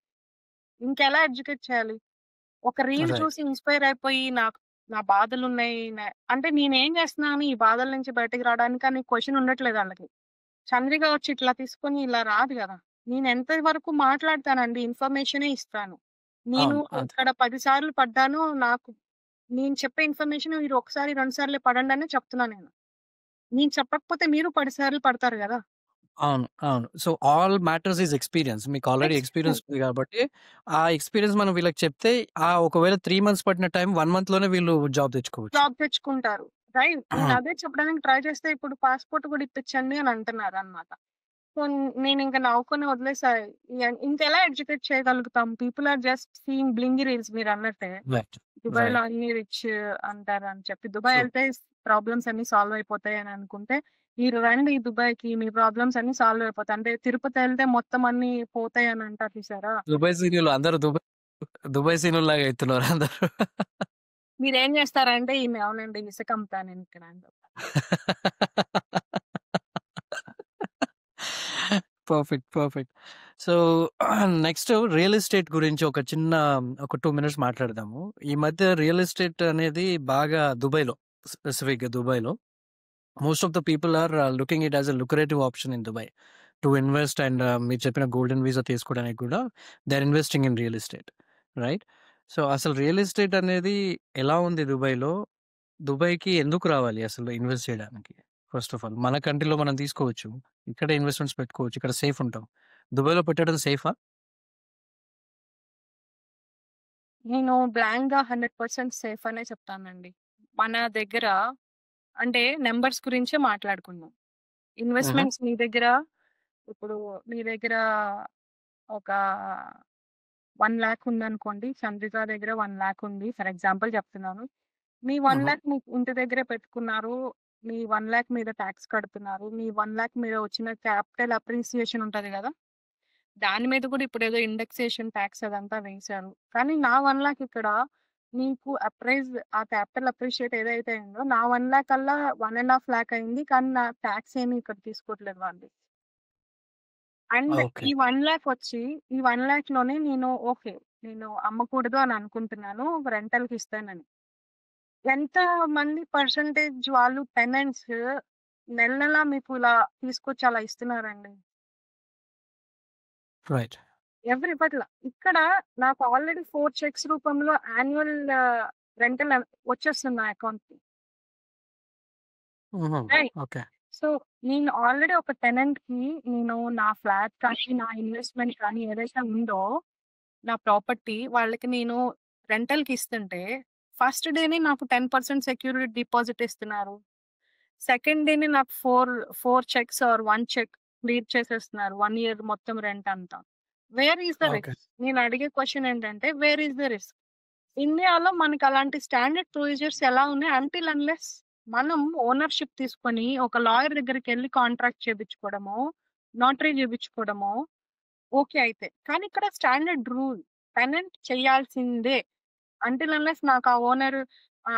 ఇంకెలా ఎడ్యుకేట్ చేయాలి? ఒక రీల్ రైట్. చూసి ఇన్‌స్పైర్ అయిపోయి నా బాధలున్నాయి. అంటే నేనేం చేస్తున్నాను ఈ బాధల నుంచి బయటకి రావడానికి అని క్వెషన్ ఉండట్లేదు ఆళ్ళకి. చంద్రిక వచ్చి ఇట్లా తీసుకొని ఇలా రాదు గదా! నేనెంత వరకు మాట్లాడతానండి. ఇన్ఫర్మేషనే ఇస్తాను. నేను అవును. అంతే. ఇక్కడ 10 సార్లు పడ్డాను. నేను చెప్పే ఇన్ఫర్మేషన్ మీరు ఒకసారి, 2 సార్లే పడండనే చెప్తున్నా నేను. నేను చెప్పకపోతే మీరు 10 సార్లు పడతారు గదా! అవును. అవును. So, all matters is experience. మీకు ఆల్రెడీ ఎక్స్‌పీరియన్స్ ఎక్స్‌పీరియన్స్. ఉంది కాబట్టి, ఆ ఎక్స్‌పీరియన్స్ మనం వీళ్ళకి చెప్తే, ఒకవేళ 3 మంత్స్ పట్టిన టైం 1 మంత్‌లోనే వీళ్ళు జాబ్ తెచ్చుకోవచ్చు. జాబ్ తెచ్చుకుంటారు. రైట్. నేను అదే చెప్పడానికి ట్రై చేస్తే ఇప్పుడు పాస్‌పోర్ట్ కూడా ఇప్పించండి అని అంటున్నారనమాట. సో, నేనింక నవ్వుకొని వదిలేసా. ఇంకెలా ఎడ్యుకేట్ చేయగలుగుతాం? People are just seeing blingy reels మీరన్నట్టే. రైట్. దుబాయ్‌లో రైట్. అన్ని రిచ్ అంటారని చెప్పి. Dubai true. ఎళ్తే ప్రాబ్లమ్స్ అన్నీ సాల్వ్ అయిపోతాయి అని అనుకుంటే, మీరు రండి దుబాయ్‌కి మీ ప్రాబ్లమ్స్ అన్నీ సాల్వ్ అయిపోతాయి. అంటే తిరుపతి ఎళ్తే మొత్తం అన్నీ పోతాయి అని అంటారు చూసారా? దుబాయ్ సీనియర్‌లు అందరూ దుబాయ్ సీనియర్‌లాగా అయితున్నారు అందరూ. మీరేం చేస్తారంటే అవునండి ఇసుక అమ్ముతా నేను ఇక్కడ అని చెప్తా. Perfect. Perfect. So, next real estate గురించి ఒక 2 మినిట్స్ మాట్లాడదాము. ఈ మధ్య రియల్ ఎస్టేట్ అనేది బాగా స్పెసిఫిక్‌గా దుబాయ్‌లో most of the people are looking it as a lucrative option in Dubai to invest and మీరు చెప్పిన గోల్డెన్ వీసా తీసుకోవడానికి కూడా they are investing in real estate. Right? So, అసలు రియల్ ఎస్టేట్ అనేది ఎలా ఉంది దుబాయ్‌లో? దుబాయ్‌కి ఎందుకు రావాలి అసలు ఇన్వెస్ట్ చేయడానికి? ఫస్ట్ ఆఫ్ ఆల్ మన కంట్రీలో మనం తీసుకోవచ్చు. ఇక్కడే ఇన్వెస్ట్‌మెంట్స్ పెట్టుకోవచ్చు. ఇక్కడ సేఫ్ ఉంటాం. దుబాయ్‌లో పెట్టడం సేఫా? నేను బ్లాంక్‌గా 100% సేఫ్ అనే చెప్తానండి. మన దగ్గర అంటే నంబర్స్ గురించే మాట్లాడుకుందాం. హుహు. ఇన్వెస్ట్‌మెంట్స్ ఇప్పుడు మీ దగ్గర ఒక 1 lakh ఉందనుకోండి. చంద్రిక దగ్గర 1 lakh ఉంది. ఫర్ ఎగ్జాంపుల్ చెప్తున్నాను. మీ 1 Mhm. lakh మీ ఇంటి దగ్గరే పెట్టుకున్నారు. మీ 1 lakh మీద టాక్స్ కడుతున్నారు. మీ 1 lakh మీద వచ్చిన క్యాపిటల్ అప్రిసియేషన్ ఉంటది గదా! దాని మీద కూడా ఇప్పుడేదో ఇండెక్సేషన్ టాక్స్ అదంతా వేశారు. కానీ నా 1 lakh ఇక్కడ మీకు ఆ క్యాపిటల్ అప్రిషియేట్ ఏదైతే అయిందో నా 1 lakh కల్లా 1.5 lakh అయింది. కానీ నా టాక్స్ ఏమి ఇక్కడ తీసుకోవట్లేదు వాళ్ళు. And okay. ఈ 1 lakh వచ్చి ఈ 1 lakhలోనే ఓకే. నేను అమ్మకూడదు అని అనుకుంటున్నాను. రెంటల్‌కి ఇస్తానని. ఎంత మంది పర్సెంటేజ్ వాళ్ళు టెనెంట్స్ నెల నెలా మీకు ఇలా తీసుకొచ్చి అలా ఇస్తున్నారండి. రైట్. పట్ల ఇక్కడ నాకు ఆల్రెడీ 4 చెక్స్ రూపంలో యాన్యువల్ రెంటల్ వచ్చేస్తుంది నా అకౌంట్‌కి. రైట్. ఓకే. సో, నేను ఆల్రెడీ ఒక టెనెంట్‌కి నా ఫ్లాట్ కానీ, నా ఇన్వెస్ట్‌మెంట్ కానీ ఏదైతే ఉందో, నా ప్రాపర్టీ వాళ్ళకి నేను రెంటల్‌కి ఇస్తుంటే, ఫస్ట్ డేనే నాకు 10% సెక్యూరిటీ డిపాజిట్ ఇస్తున్నారు. సెకండ్ డేనే నాకు 4 చెక్స్ ఆర్ 1 చెక్ క్లియర్ చేసేస్తున్నారు. 1 ఇయర్ మొత్తం రెంట్ అంతా. Wear is the okay. Risk? నేను అడిగే క్వెషన్ ఏంటంటే, వేర్ ఈస్ ద రిస్క్? ఇండియాలో మనకు అలాంటి స్టాండర్డ్ ప్రొసీజర్స్ ఎలా ఉన్నాయి అంటిల్ అన్లెస్ మనం ఓనర్‌షిప్ తీసుకొని ఒక లాయర్ దగ్గరికెళ్లి కాంట్రాక్ట్ చేపించుకోవడమో, నోటరీ చేపించుకోవడమో ఓకే అయితే. కానీ ఇక్కడ స్టాండర్డ్ రూల్ టెనెంట్ చేయాల్సిందే. అంటిల్ అన్లెస్ నాకు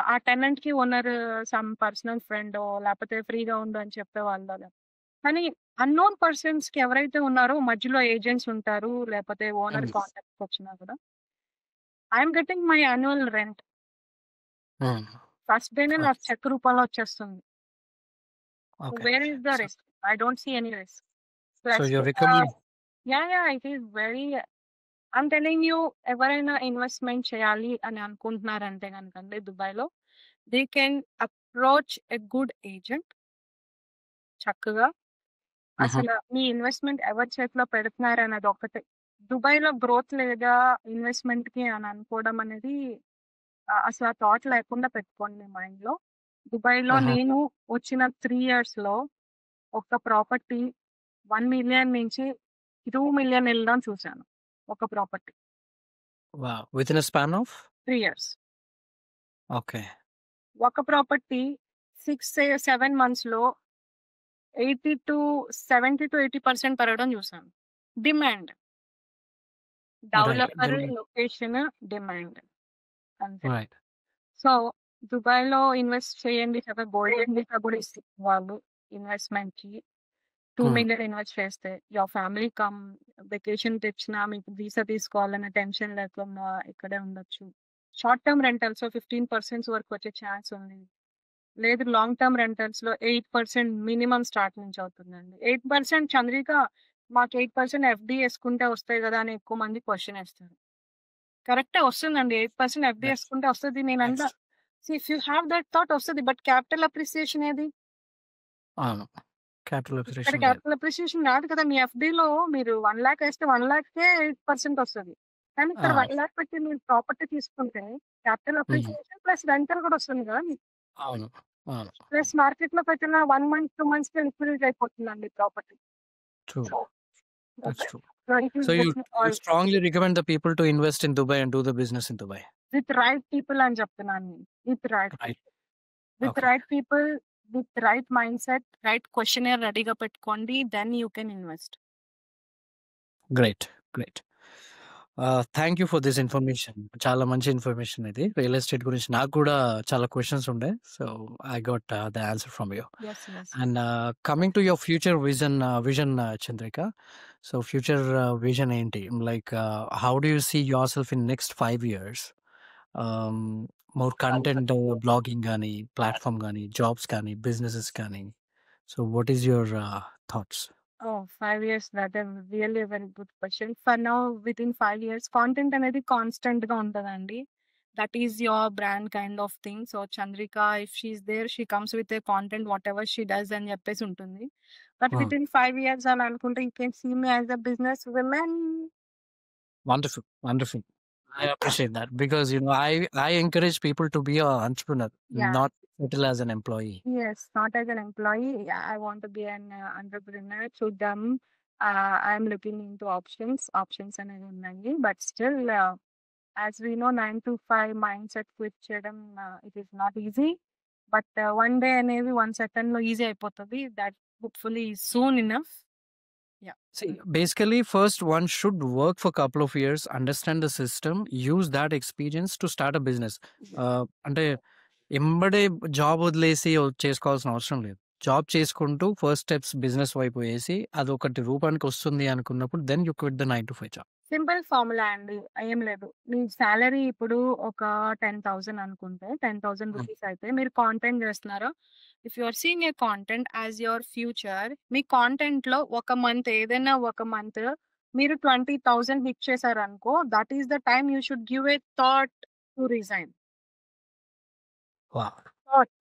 ఆ టెనెంట్‌కి ఓనర్ సమ్ పర్సనల్ ఫ్రెండో లేకపోతే ఫ్రీగా ఉండు అని చెప్పేవాళ్ళు. కానీ అన్నోన్ పర్సన్స్‌కి ఎవరైతే ఉన్నారో మధ్యలో ఏజెంట్స్ ఉంటారు. లేకపోతే ఓనర్ హ్మ్. కాంటాక్ట్‌కి వచ్చినా కూడా I am getting my annual rent. Hmm. First డేనే నాకు ఓకే. చెక్ రూపంలో వచ్చేస్తుంది. Okay. Where is the so risk? I don't see any risk. So plus you recommend yeah! It is very I'm telling you ఎవరైనా ఇన్వెస్ట్‌మెంట్ చేయాలి అని అనుకుంటున్నారంటే గనకండి దుబాయ్‌లో they can approach a good agent చక్కగా. అసలు మీ ఇన్వెస్ట్‌మెంట్ ఎవరి చేతిలో పెడుతున్నారనేది ఒకటే. దుబాయ్‌లో గ్రోత్ లేదా ఇన్వెస్ట్‌మెంట్‌కి అని అనుకోవడం అనేది అసలు ఆ థాట్ లేకుండా పెట్టుకోండి మీ మైండ్‌లో. దుబాయ్‌లో నేను వచ్చిన 3 ఇయర్స్‌లో ఒక ప్రాపర్టీ 1,000,000 నుంచి 2,000,000 ఎళ్ళడం చూసాను. ఒక property. Wow! Within a span of 3 years. Okay. ఒక ప్రాపర్టీ 7 మంత్స్‌లో 70-80% పెరగడం చూసాను. Demand. Right. Developer, location, demand. అంతే. రైట్. సో, దుబాయ్‌లో ఇన్వెస్ట్ చేయండి. చక్కగా గోల్డెన్ వీసా కూడా ఇస్తారు వాళ్ళు ఇన్వెస్ట్‌మెంట్‌కి. 2,000,000 ఇన్వెస్ట్ చేస్తే యువర్ ఫ్యామిలీ వెకేషన్ తెచ్చినా మీకు వీసా తీసుకోవాలన్న టెన్షన్ లేకుండా ఇక్కడే ఉండొచ్చు. షార్ట్ టర్మ్ రెంటల్స్‌లో 15% వరకు వచ్చే ఛాన్స్ ఉంది. లేదు లాంగ్ టర్మ్ రెంటల్స్‌లో 8% మినిమమ్ స్టార్ట్ నుంచి అవుతుందండి. 8% చంద్రిక మాకు 8% ఎఫ్‌డి యేసుకుంటే వస్తాయి గదా! అని ఎక్కువ మంది క్వెషన్ యేస్తారు. కరెక్టే వస్తుందండి. 8% ఎఫ్‌డి నెక్స్ట్. యేసుకుంటే వస్తది. నేనంటా next. If you have that thought వస్తది. బట్ క్యాపిటల్ అప్రిసియేషన్ ఏది? అవును. క్యాపిటల్ ఇక్కడ అప్రిసియేషన్ లేదు. క్యాపిటల్ అప్రిసియేషన్ రాదు కదా! మీ ఎఫ్‌డిలో మీరు 1 లాక్ యేస్తే 1 లాక్‌కే 8% వస్తది. కానీ ఇక్కడ ఆ! 1 లాక్ పెట్టి మీరు ప్రాపర్టీ తీసుకుంటే క్యాపిటల్ అప్రిసియేషన్ ప్లస్ రెంటల్ కూడా వస్తుంది కదా! మీకు. అవును. అవును. ప్లస్ మార్కెట్‌లో పెట్టిన 1 మంత్, 2 మంత్స్‌కే లిక్విడేట్ అయిపోతుందండి property. True. So, that's okay. True. So it is So you getting all strongly recommend the people to invest in Dubai and do the business in Dubai, with right people అని చెప్తున్నాను నేను. With right right? People. With Okay. Right people, with right mindset, right questionnaire రెడీగా పెట్టుకోండి. Then you can invest. Great. Great. Thank you for this information. చాలా మంచి information ఇది. Real estate గురించి నాకు కూడా చాలా క్వెషన్స్ ఉండే. So I got the answer from you. Yes. Yes. And coming to your future vision Chandrika. So future vision ఏంటి? Like how do you see yourself in next 5 years? More content blogging కానీ, platform కానీ, jobs కానీ, businesses కానీ. So what is your thoughts? Oh, 5 years. That is really a very good question. For now, within 5 years, content అనేది కాన్స్టెంట్‌గా ఉంటదండి. That is your brand kind of thing. So, Chandrika, if she's there, she comes with a content, whatever she does అని చెప్పేసి ఉంటుంది. But within 5 years అని అనుకుంటే, you can see me as a business woman. Wonderful, wonderful. I appreciate that because I encourage people to be an entrepreneur, Yeah. not settle as an employee. Yes, not as an employee. Yeah, I want to be an entrepreneur. చూద్దాం. I'm looking into options అనేవి ఉన్నాయి. But still as we know 9 to 5 mindset quit చేయడం it is not easy. But one day అనేది 1 సెకండ్‌లో easy అయిపోతది. That hopefully soon enough. Yeah! See, basically, first one should work for a couple of years, understand the system, use that experience to start a business. అంటే ఎంబడే job వదిలేసి చేసుకోవాల్సిన అవసరం లేదు. Job చేసుకుంటూ ఫస్ట్ స్టెప్స్ బిజినెస్ వైపు వేసి అదొకటి రూపానికి వస్తుంది అనుకున్నప్పుడు then you quit the 9 to 5 job. Simple formula అండి. ఏం లేదు. మీ సాలరీ ఇప్పుడు ఒక 10,000 అనుకుంటే 10,000 రూపీస్ అయితే మీరు కాంటెంట్ చేస్తున్నారు. If you are seeing a content as your future, మీ కాంటెంట్‌లో ఏదైనా ఒక మంత్ మీరు 20,000 హిట్ చేశారనుకో, that is the time you should give a thought to resign. Wow! Thought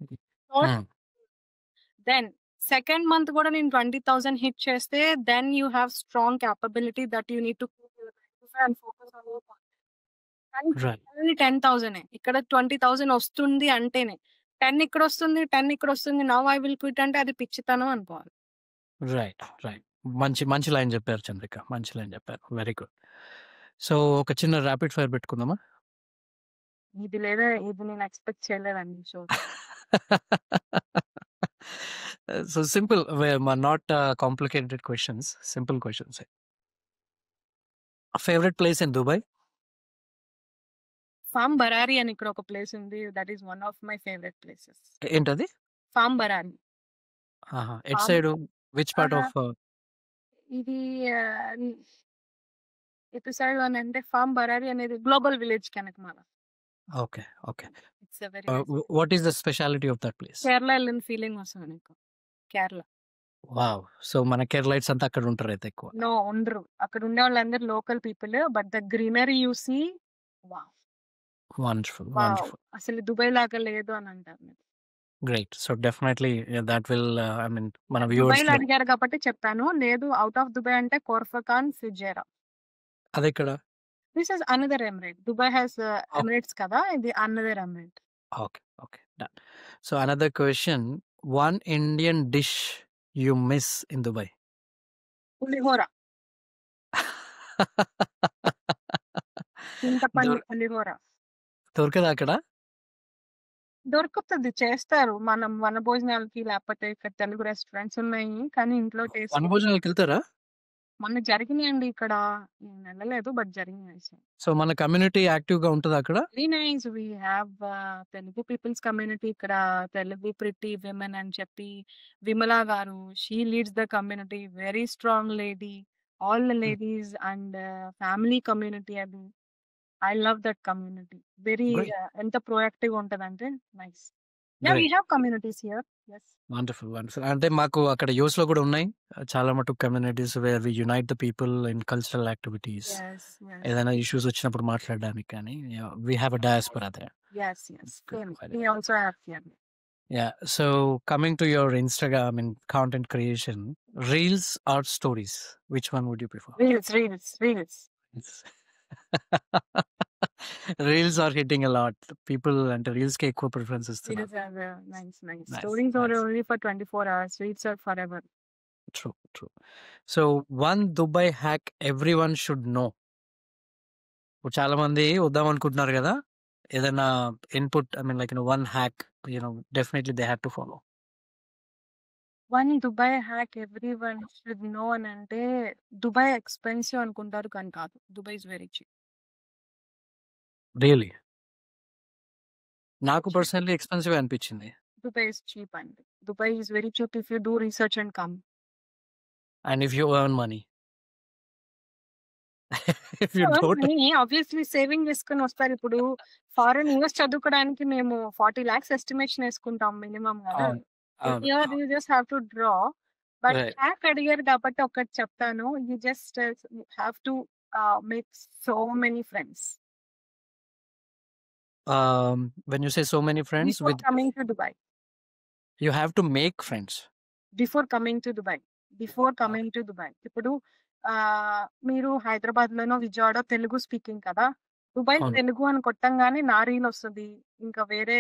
then second month కూడా నేను 20,000 హిట్ చేస్తే then you have strong capability that you need to and focus on your content. Right. కానీ 10,000 ఇక్కడ 20,000 వస్తుంది అంటేనే 10 ఇక్కడ వస్తుంది now I will quit అంటే అది పిచ్చితనం అనుకోవాలి. రైట్. మంచి లైన్ చెప్పారు చంద్రిక. మంచి లైన్ చెప్పారు. Very good. సో ఒక చిన్న ర్యాపిడ్ ఫైర్ పెట్టుకుందామా? ఇది నేను ఎక్స్పెక్ట్ చేయలేదండి show. So simple, not complicated questions, simple questions. Favourite place in Dubai? Farm Barari అని ఇక్కడ ఒక ప్లేస్ ఉంది. That is one of my favourite places. ఏంటది? Farm Barari. At farm side, which part of? ఇది ఇటు side అని అంటే farm Barari అనేది గ్లోబల్ విలేజ్ కనకమాల. Okay. It's very nice. What is the speciality of that place? Kerala వెళ్ళిన feeling వస్తుంది నీకు. కేరళ. వావ్! సో మన కేరళైట్స్ అంతా అక్కడ ఉంటారు అయితే ఎక్కువ. నో, ఉండరు. అక్కడ ఉండే వాళ్ళందరూ local people. But the greenery you see, wow wonderful. అసలు దుబాయ్ లాగా లేదు అని అంటారు. Great. So definitely that will, I mean మన దుబాయ్ వ్యూవర్స్ అడిగారు కాబట్టి చెప్పాను. లేదు అవుట్ ఆఫ్ దుబాయ్ అంటే కోర్ఫకాన్, ఫిజేరా. అది ఇక్కడ. This is another emirate. Dubai has emirates కదా, ఇది another emirate. Okay, done. So another question, one Indian dish you miss in Dubai? Pulihora. Chintapalli pulihora దొరకదా అక్కడ? దొరుకుతుంది, చేస్తారు. మనం వన భోజనాలకి లేకపోతే ఇక్కడ తెలుగు రెస్టారెంట్స్ ఉన్నాయి, కానీ ఇంట్లో టేస్ట్ వనభోజనాలకు వెళ్తారా? మొన్న జరిగినాయండి ఇక్కడ. నేను వెళ్ళలేదు బట్ జరిగినాయి. సో మన కమ్యూనిటీ యాక్టివ్ గా ఉంటది అక్కడ? Very nice. We have Telugu peoples community ఇక్కడ. తెలుగు ప్రిటీ విమెన్ అని చెప్పి Vimala garu, she leads the community. Very strong lady. All the ladies and family community అది. I love that community. Very Great. ఎంత ప్రొయాక్టివ్ ఉంటదంటే nice. Yeah, we Great. Have communities here. yes. Wonderful. అంటే మాకు అక్కడ US లో కూడా ఉన్నాయి చాలా మటుకు communities where we unite the people in cultural activities. yes yes ఏదైనా ఇష్యూస్ వచ్చినప్పుడు మాట్లాడడానికి కానీ we have a diaspora there. yes yes same. Quite We also have here. Yeah. So coming to your Instagram and content creation, reels or stories, which one would you prefer? Reels. Reels are hitting a lot. People and reels ke ఎక్కువ preference ఇస్తున్నారు. Reels are nice. Nice, Stories are nice. only for 24 hours. Reels are forever. True. So one Dubai hack everyone should know. ఇప్పుడు చాలా మంది వద్దాం అనుకుంటున్నారు కదా, ఏదైనా input, I mean like one hack definitely they have to follow. One Dubai hack everyone should know అని అంటే, Dubai expensive అనుకుంటారు కానీ కాదు. Dubai is very cheap. Really నాకు పర్సనల్లీ ఎక్స్పెన్సివ్ అనిపించింది. దుబాయ్ ఇస్ చీప్ అండి. Dubai is very cheap if you do research and come. And if you earn money. If you don't, obviously saving చేసుకుని వస్తారు. ఇప్పుడు foreign US చదువుకోవడానికి మేము 40 lakhs estimation వేసుకుంటాం minimum కదా. అవును. Here you just have to draw. But Right. hack అడిగారు కాబట్టి ఒకటి చెప్తాను. You just have to make so many friends When you say so many friends, before coming to Dubai. you have to make friends. Before coming to Dubai. ఇప్పుడు మీరు హైదరాబాద్ లోనో Vijayawada Telugu speaking కదా. Dubai అవును. తెలుగు అని కొట్టంగానే నా రీల్ వస్తుంది. ఇంకా వేరే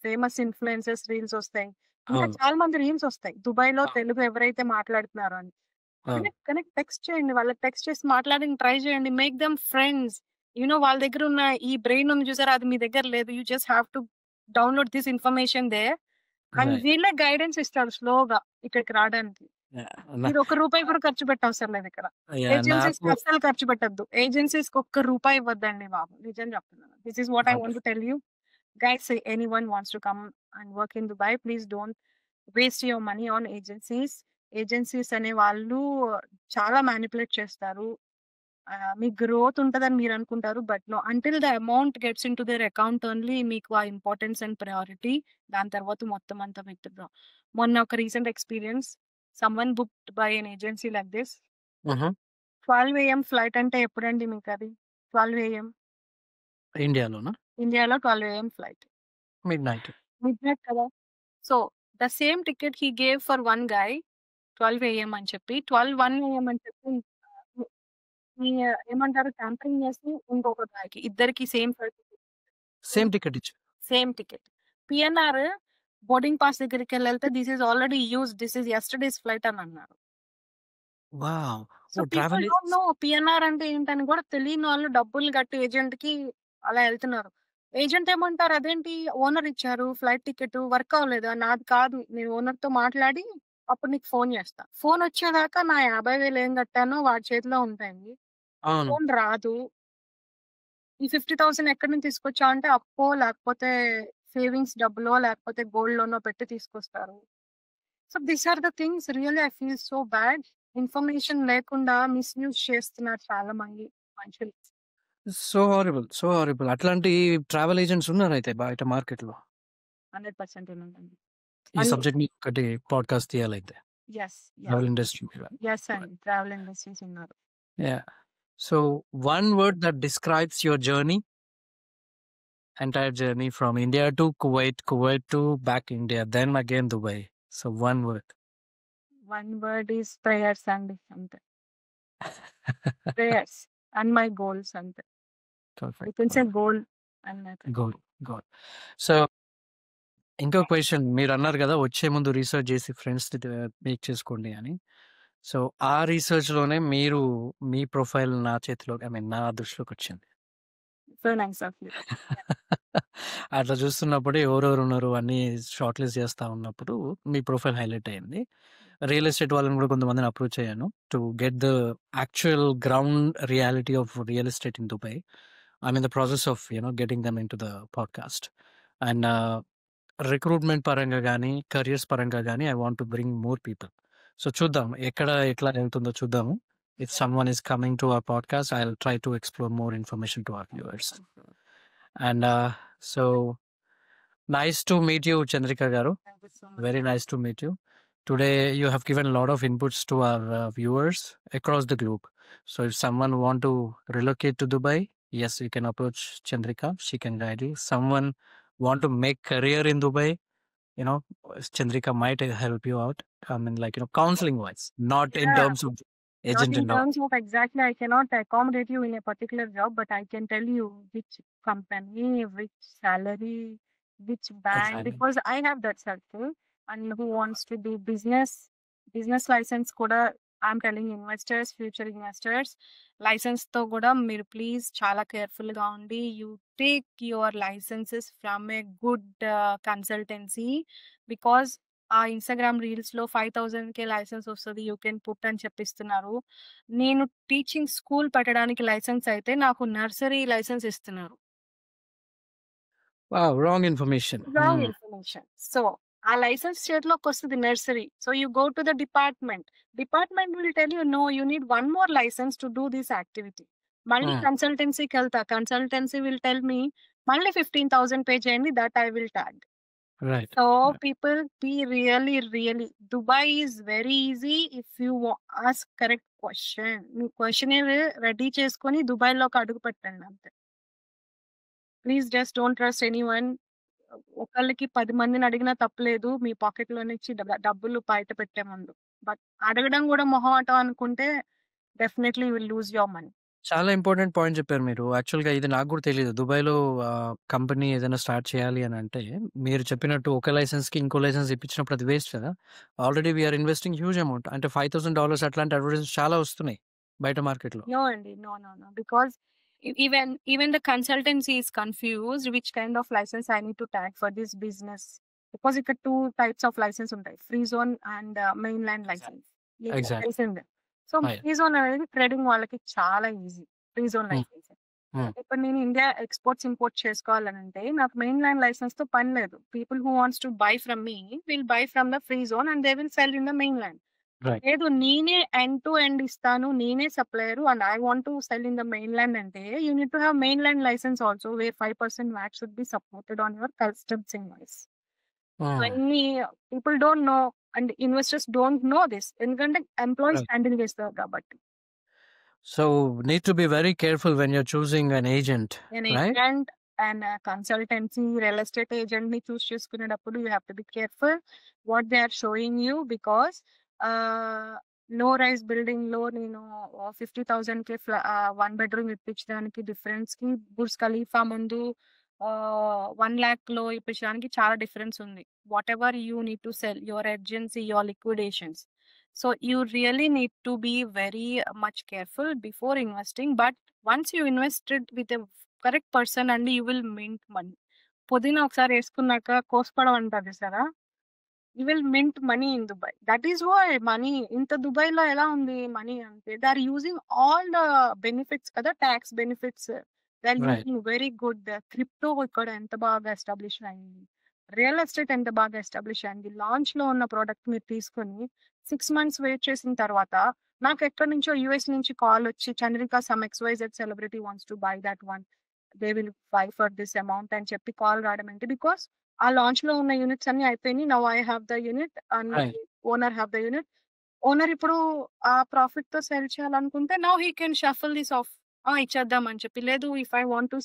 ఫేమస్ ఇన్ఫ్లుయెన్సర్స్ రీల్స్ వస్తాయి. ఇంకా అవును. చాలా మంది రీల్స్ వస్తాయి దుబాయ్ లో అవును. తెలుగు ఎవరైతే మాట్లాడుతున్నారో అని. కనెక్ట్ టెక్స్ట్ చేయండి, వాళ్ళకి టెక్స్ట్ చేసి మాట్లాడడానికి ట్రై చేయండి, మేక్ దెమ్ ఫ్రెండ్స్. వాళ్ళ దగ్గర ఉన్న ఈ బ్రెయిన్ ఉంది చూసారా, అది మీ దగ్గర లేదు. You just have to download this information they, and Right. వీళ్ళే గైడెన్స్ ఇస్తారు స్లోగా ఇక్కడికి రావడానికి. Yeah. మీరు ఒక్క రూపాయి కూడా ఖర్చు పెట్టవసరం లేదు ఇక్కడ. Yeah, ఏజెన్సీస్ నాకు అస్సలు ఖర్చు పెట్టద్దు. ఏజెన్సీస్ ఒక్క రూపాయి ఇవ్వద్దండి బాబు, నిజం చెప్తున్నాను. This is what I want to tell you guys. Anyone wants to come and work in Dubai, please don't waste your money on agencies. Agencies అనే వాళ్ళు చాలా మ్యానిపులేట్ చేస్తారు. మీ గ్రోత్ ఉంటదని మీరు అనుకుంటారు, but no, until the amount gets in to their account only మీకు ఆ importance and priority. దాని తర్వాత మొత్తం అంతా విత్డ్రా. మొన్న ఒక recent experience, someone booked by an agency like this. 12 AM flight అంటే ఎప్పుడండి మీకు అది? 12 AM ఇండియాలోనా ఇండియాలో 12 AM flight, midnight. Midnight కదా. So the same ticket he gave for one guy 12 AM అని చెప్పి, 12:01 AM అని చెప్పి ఏమంటారు, ట్యాంపరింగ్ చేసి ఇంకొక గాయకి, ఇద్దరికి సేమ్ ఫ్లైట్, సేమ్ టికెట్ ఇచ్చి. Same ticket. PNR boarding pass దగ్గరికి వెళ్తే this is already used, this is yesterday's flight అని అన్నారు. Wow. So oh people travel don't know PNR అంటే ఏంటని కూడా తెలియని వాళ్ళు డబ్బులు కట్టి ఏజెంట్ కి అలా వెళ్తున్నారు. ఏజెంట్ ఏమంటారు, అదేంటి ఓనర్ ఇచ్చారు ఫ్లైట్ టికెట్, వర్క్ అవ్వలేదు, నాది కాదు, నేను ఓనర్ తో మాట్లాడి అప్పుడు నీకు ఫోన్ చేస్తా. ఫోన్ వచ్చేదాకా నా 50,000 ఏం కట్టానో వాడి చేతిలో ఉంటాయి. అవును. ఫోన్ రాదు. ఈ 50,000 ఎక్కడి నుంచి తీసుకొచ్చా అంటే అప్పో, లేకపోతే సేవింగ్స్ డబ్బులో, లేకపోతే గోల్డ్ లోనో పెట్టి తీసుకొస్తారు. So these are the things really I feel so bad. Information లేకుండా మిస్యూజ్ చేస్తున్నారు చాలా మంది మనుషులు. So horrible. అట్లాంటి ట్రావెల్ ఏజెంట్స్ ఉన్నారు అయితే బయట మార్కెట్ లో. 100% ఉందండి. ఈ సబ్జెక్ట్ మీద ఒకటి పాడ్కాస్ట్ తీయాలైతే, Yes, ట్రావెల్ ఇండస్ట్రీ. yes అండి, ట్రావెల్ ఇండస్ట్రీస్ ఉన్నారు. Yeah. So one word that describes your journey, entire journey from India to Kuwait, Kuwait to back India, then again Dubai. So one word. One word is prayers అండి, అంతే. Prayers and my goals, అంతే. Perfect. You can say goal and Good. So ఇంకో question, మీరు అన్నారు కదా వచ్చే ముందు research చేసి ఫ్రెండ్స్ మేక్ చేసుకోండి అని. సో ఆ రీసెర్చ్ లోనే మీరు మీ ప్రొఫైల్ నా చేతిలో, నా దృష్టిలోకి వచ్చింది. So nice of you. అట్లా చూస్తున్నప్పుడు ఎవరెవరు ఉన్నారు అని షార్ట్ లిస్ట్ చేస్తా ఉన్నప్పుడు మీ ప్రొఫైల్ హైలైట్ అయింది. రియల్ ఎస్టేట్ వాళ్ళని కూడా కొంతమందిని అప్రోచ్ అయ్యాను to get the actual ground reality of real estate in Dubai. I mean the process of getting them in to the podcast. And recruitment పరంగా కానీ careers పరంగా కానీ I want to bring more people. So చూద్దాం ఎట్లా వెళ్తుందో చూద్దాము. If someone is coming to our podcast, I will try to explore more information to our viewers. And so nice to meet you, Chandrika Garu. Thank you so much. Very nice to meet you. Today you have given a lot of inputs to our viewers across the globe. So if someone want to relocate to Dubai, yes, you can approach Chandrika. She can guide you. Someone want to make career in Dubai, Chandrika might help you out. I mean, counseling wise, not in Yeah. terms of agent Not in and all. terms of exactly, I cannot accommodate you in a particular job, but I can tell you which company, which salary, which bank, Exactly. because I have that circle and who wants to do business license kuda, I'm telling investors, future investors, license తో కూడా మీరు please చాలా careful గా ఉండి, you take your licences from a good consultancy, because ఆ Instagram reels లో 5,000 licence వస్తుంది, you can put అని చెప్పిస్తున్నారు. నేను టీచింగ్ స్కూల్ పెట్టడానికి లైసెన్స్ అయితే నాకు నర్సరీ లైసెన్స్ ఇస్తున్నారు. Wow, wrong information. Wrong information. So ఆ లైసెన్స్ చేతిలోకి వస్తుంది nursery. So you go to the department will tell you no, you need one more licence to do this activity. మళ్ళీ కన్సల్టెన్సీకి వెళ్తా, కన్సల్టెన్సీ విల్ టెల్ మీ మళ్ళీ 15,000 pay చేయండి, that I will tag. Right. So people, be really Dubai is very easy if you ask correct question. Me question ready చేసుకొని Dubai లోకి అడుగు పెట్టండి అంతే. Please just don't trust anyone. ఒకళ్ళకి 10 మందిని అడిగినా తప్పలేదు, మీ పాకెట్ లో నుంచి డబ్బులు బయట పెట్టే ముందు. బట్ అడగడం కూడా మొహమాటం అనుకుంటే definitely will lose your money. చాలా ఇంపార్టెంట్ పాయింట్ చెప్పారు మీరు. యాక్చువల్‌గా ఇది నాకు కూడా తెలీదు. దుబాయ్‌లో కంపెనీ ఏదైనా స్టార్ట్ చేయాలి అనంటే, మీరు చెప్పినట్టు ఒక లైసెన్స్‌కి ఇంకో లైసెన్స్ ఇప్పించినప్పుడు అది వేస్ట్ కదా! Already we are investing huge amount. అంటే $5,000 అట్లాంటి అడ్వర్టైజ్‌మెంట్స్ చాలా వస్తున్నాయి బయట మార్కెట్‌లో. No, Andy. No, no, no. Because even the consultancy is confused which kind of license I need to tag for this business. Because ఇక్కడ 2 types of license ఉంటాయి. Free zone and mainland license. మీకు exactly. తెలిసిందే. So అయ్ free zone అనేది trading వాళ్ళకి చాలా easy. Free zone హ్మ్. Licence. హ్మ్. ఇప్పుడు నేను ఇండియా ఎక్స్‌పోర్ట్స్, ఇంపోర్ట్ చేసుకోవాలనంటే నాకు మెయిన్‌లాండ్ లైసెన్స్‌తో పని లేదు. People who wants to buy from me will buy from the free zone and they will sell in the mainland. Right. లేదు నేనే ఎండ్ టు ఎండ్ ఇస్తాను. నేనే supplier and I want to sell in the mainland అంటే you need to have mainland licence also where 5% VAT should be supported on your customs invoice. Hmm. ఇవన్నీ people don't know and investors don't know this. ఎందుకంటే employees right. Handle చేస్తారు కాబట్టి. So, need to be very careful when you're choosing an agent, An right? agent and a consultancy, real estate agent ని choose చేసుకునేటప్పుడు you have to be careful what they are showing you because low rise building లో నేను 50,000 కి 1 bedroom ఇప్పించడానికి difference కి Burj Khalifa ముందు 1 lakh లో ఇప్పించడానికి చాలా డిఫరెన్స్ ఉంది. Whatever you need to sell your urgency your liquidations. So you really need to be very much careful before investing. But once you invested with a correct person and you will mint money. పుదీనా ఒకసారి వేసుకున్నాక కోసుకోవడం అంటారు చూసారా? You will mint money in Dubai. That is why money ఇంత దుబాయ్‌లో ఎలా ఉంది మనీ అంటే they are using all the benefits కదా! Tax benefits. They are Right. Using very good. Crypto ఇక్కడ ఎంత బాగా ఎస్టాబ్లిష్ అయింది. రియల్ ఎస్టేట్ ఎంత బాగా ఎస్టాబ్లిష్ అయింది. లాంచ్‌లో ఉన్న ప్రొడక్ట్ మీరు తీసుకొని 6 మంత్స్ వెయిట్ చేసిన తర్వాత నాకు ఎక్కడి నుంచో యూఎస్ నుంచి కాల్ వచ్చి Chandrika some XYZ celebrity wants to buy that one. They will buy for this amount అని చెప్పి కాల్ రావడం ఏంటి బికాస్ ఆ లాంచ్‌లో ఉన్న యూనిట్స్ అన్నీ అయిపోయినాయి. Now I have the unit and Right. Owner have the unit. Owner ఇప్పుడు ఆ ప్రాఫిట్‌తో సెల్ చేయాలనుకుంటే now he can shuffle this of. ఇచ్చేద్దాం అని చెప్పి. లేదు if I want to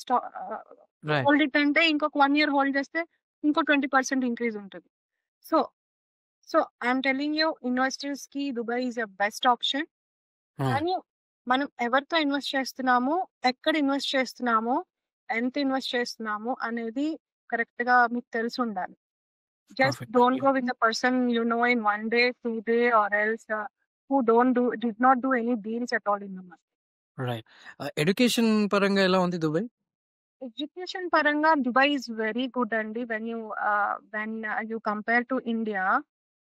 Right. Hold it అంటే ఇంకొక 1 ఇయర్ హోల్డ్ చేస్తే ఇంకో 20% ఇంక్రీజ్ ఉంటది. So, so I'm telling you ఇన్వెస్టర్స్‌కి Dubai is a best option. Hmm. కానీ మనం ఎవరితో ఇన్వెస్ట్ చేస్తున్నాము, ఎక్కడ ఇన్వెస్ట్ చేస్తున్నాము, ఎంత ఇన్వెస్ట్ చేస్తున్నాము అనేది కరెక్ట్‌గా మీకు తెలిసుండాలి. Just Perfect. don't go with the person you know in 1 day, 2 day or else who did not do any deals at all in the market. Right. Education పరంగా ఎలా ఉంది Dubai? Education paranga Dubai is very good అండి. When you compare to India,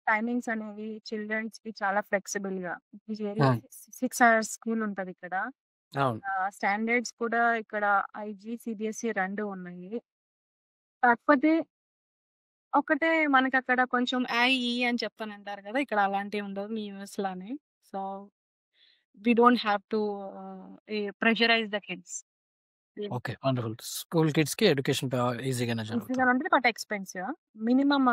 timings అనేవి చిల్డ్రన్స్‌కి చాలా ఫ్లెక్సిబుల్‌గా. Hmm. 6 hours school ఉంటది ఇక్కడ. అవును. Standards కూడా ఇక్కడ ఐజీ, సీబీఎస్ఈ 2 ఉన్నాయి. కాకపోతే ఒకటే మనకక్కడ కొంచెం ఈ అని చెప్పనంటారు కదా! ఇక్కడ అలాంటివి ఉండవు మీ యూఎస్ లానే. So, we don't have to pressurise the kids. Okay. Wonderful. School కిడ్స్‌కి ఎడ్యుకేషన్ ఈజీగానే ఈజీగా జరుగుతుంది. ఉంటది but expensive. Minimum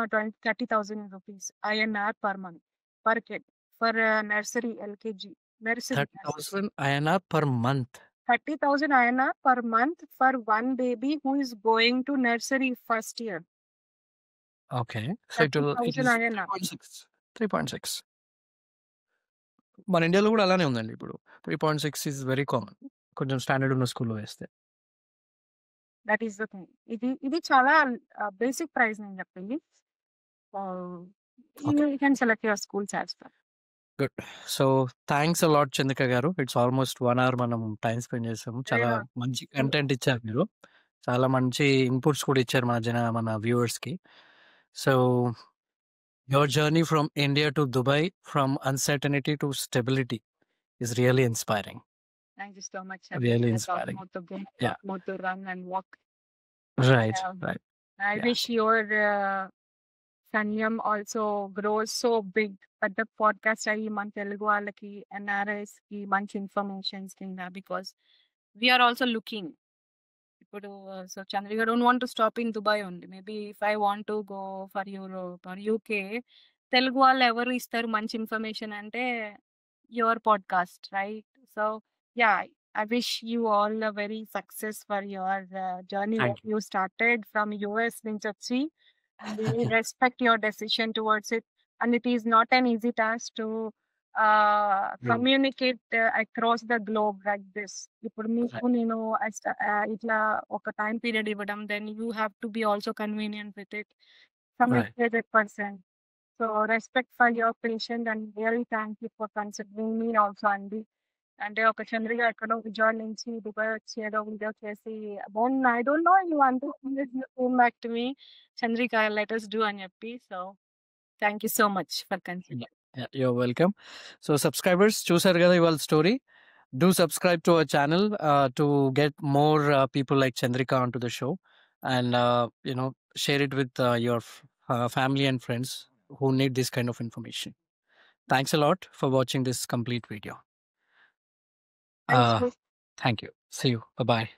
30,000 rupees INR per month per kid for nursery, LKG. Nursery. 30,000 INR per month. 30,000 INR per month for one baby who is going to nursery first year. Okay. So it 30,000 is INR. 3.6. 3.6. మన ఇండియాలో కూడా అలానే ఉందండి ఇప్పుడు. 3.6 is very common. కొంచెం standard ఉన్న స్కూల్‌లో వేస్తే. That is the thing. ఇది చాలా బేసిక్ ప్రైస్ నేను చెప్పింది. Okay. You can select your schools as per. Good. So thanks a lot Chandrika గారు. ఇట్స్ ఆల్‌మోస్ట్ 1 అవర్ మనం టైమ్ స్పెండ్ చేసాము. చాలా Yeah. మంచి కంటెంట్ ఇచ్చారు మీరు. చాలా మంచి ఇన్‌పుట్స్ కూడా ఇచ్చారు మన వ్యూవర్స్‌కి. So your journey from India to Dubai, from uncertainty to stability is really inspiring. Thank you so much. Really I talk inspiring. more to go, Yeah. more to run and walk. Right. Yeah. Right. I Yeah. wish your Sanyam also grows so big. పెద్ద podcast అయ్యి మన తెలుగు వాళ్ళకి ఎన్ఆర్ఐస్‌కి మంచి informations కింద because we are also looking. ఇప్పుడు so Chandrika don't want to stop in Dubai only. Maybe if I want to go for Europe or UK Telugu వాళ్ళు ఎవరు ఇస్తారు మంచి ఇన్ఫర్మేషన్ అంటే your podcast right. So yeah I wish you all a very success for your journey Thank you. You started from US నుంచి వచ్చి. We respect your decision towards it, and it is not an easy task to communicate across the globe like this. ఇప్పుడు మీకు నేను ఇట్లా ఒక time period ఇవ్వడం, then you have to be also convenient with it, communicated person. So respect for your patient and really thank you for considering me also అండి. అంటే ఒక చంద్రిక ఎక్కడో విజయవాడ నుంచి దుబాయ్ వచ్చి ఏదో వీడియో చేసి ఐ డోంట్ నో యూ అంటే back to me Chandrika let us do అని చెప్పి. So thank you so much for considering. You're welcome. So subscribers, చూసారు కదా ఇవాళ story. Do subscribe to our channel to get more people like Chandrika onto the show, and share it with your family and friends who need this kind of information. Thanks a lot for watching this complete video. Thank you. See you. Bye-bye.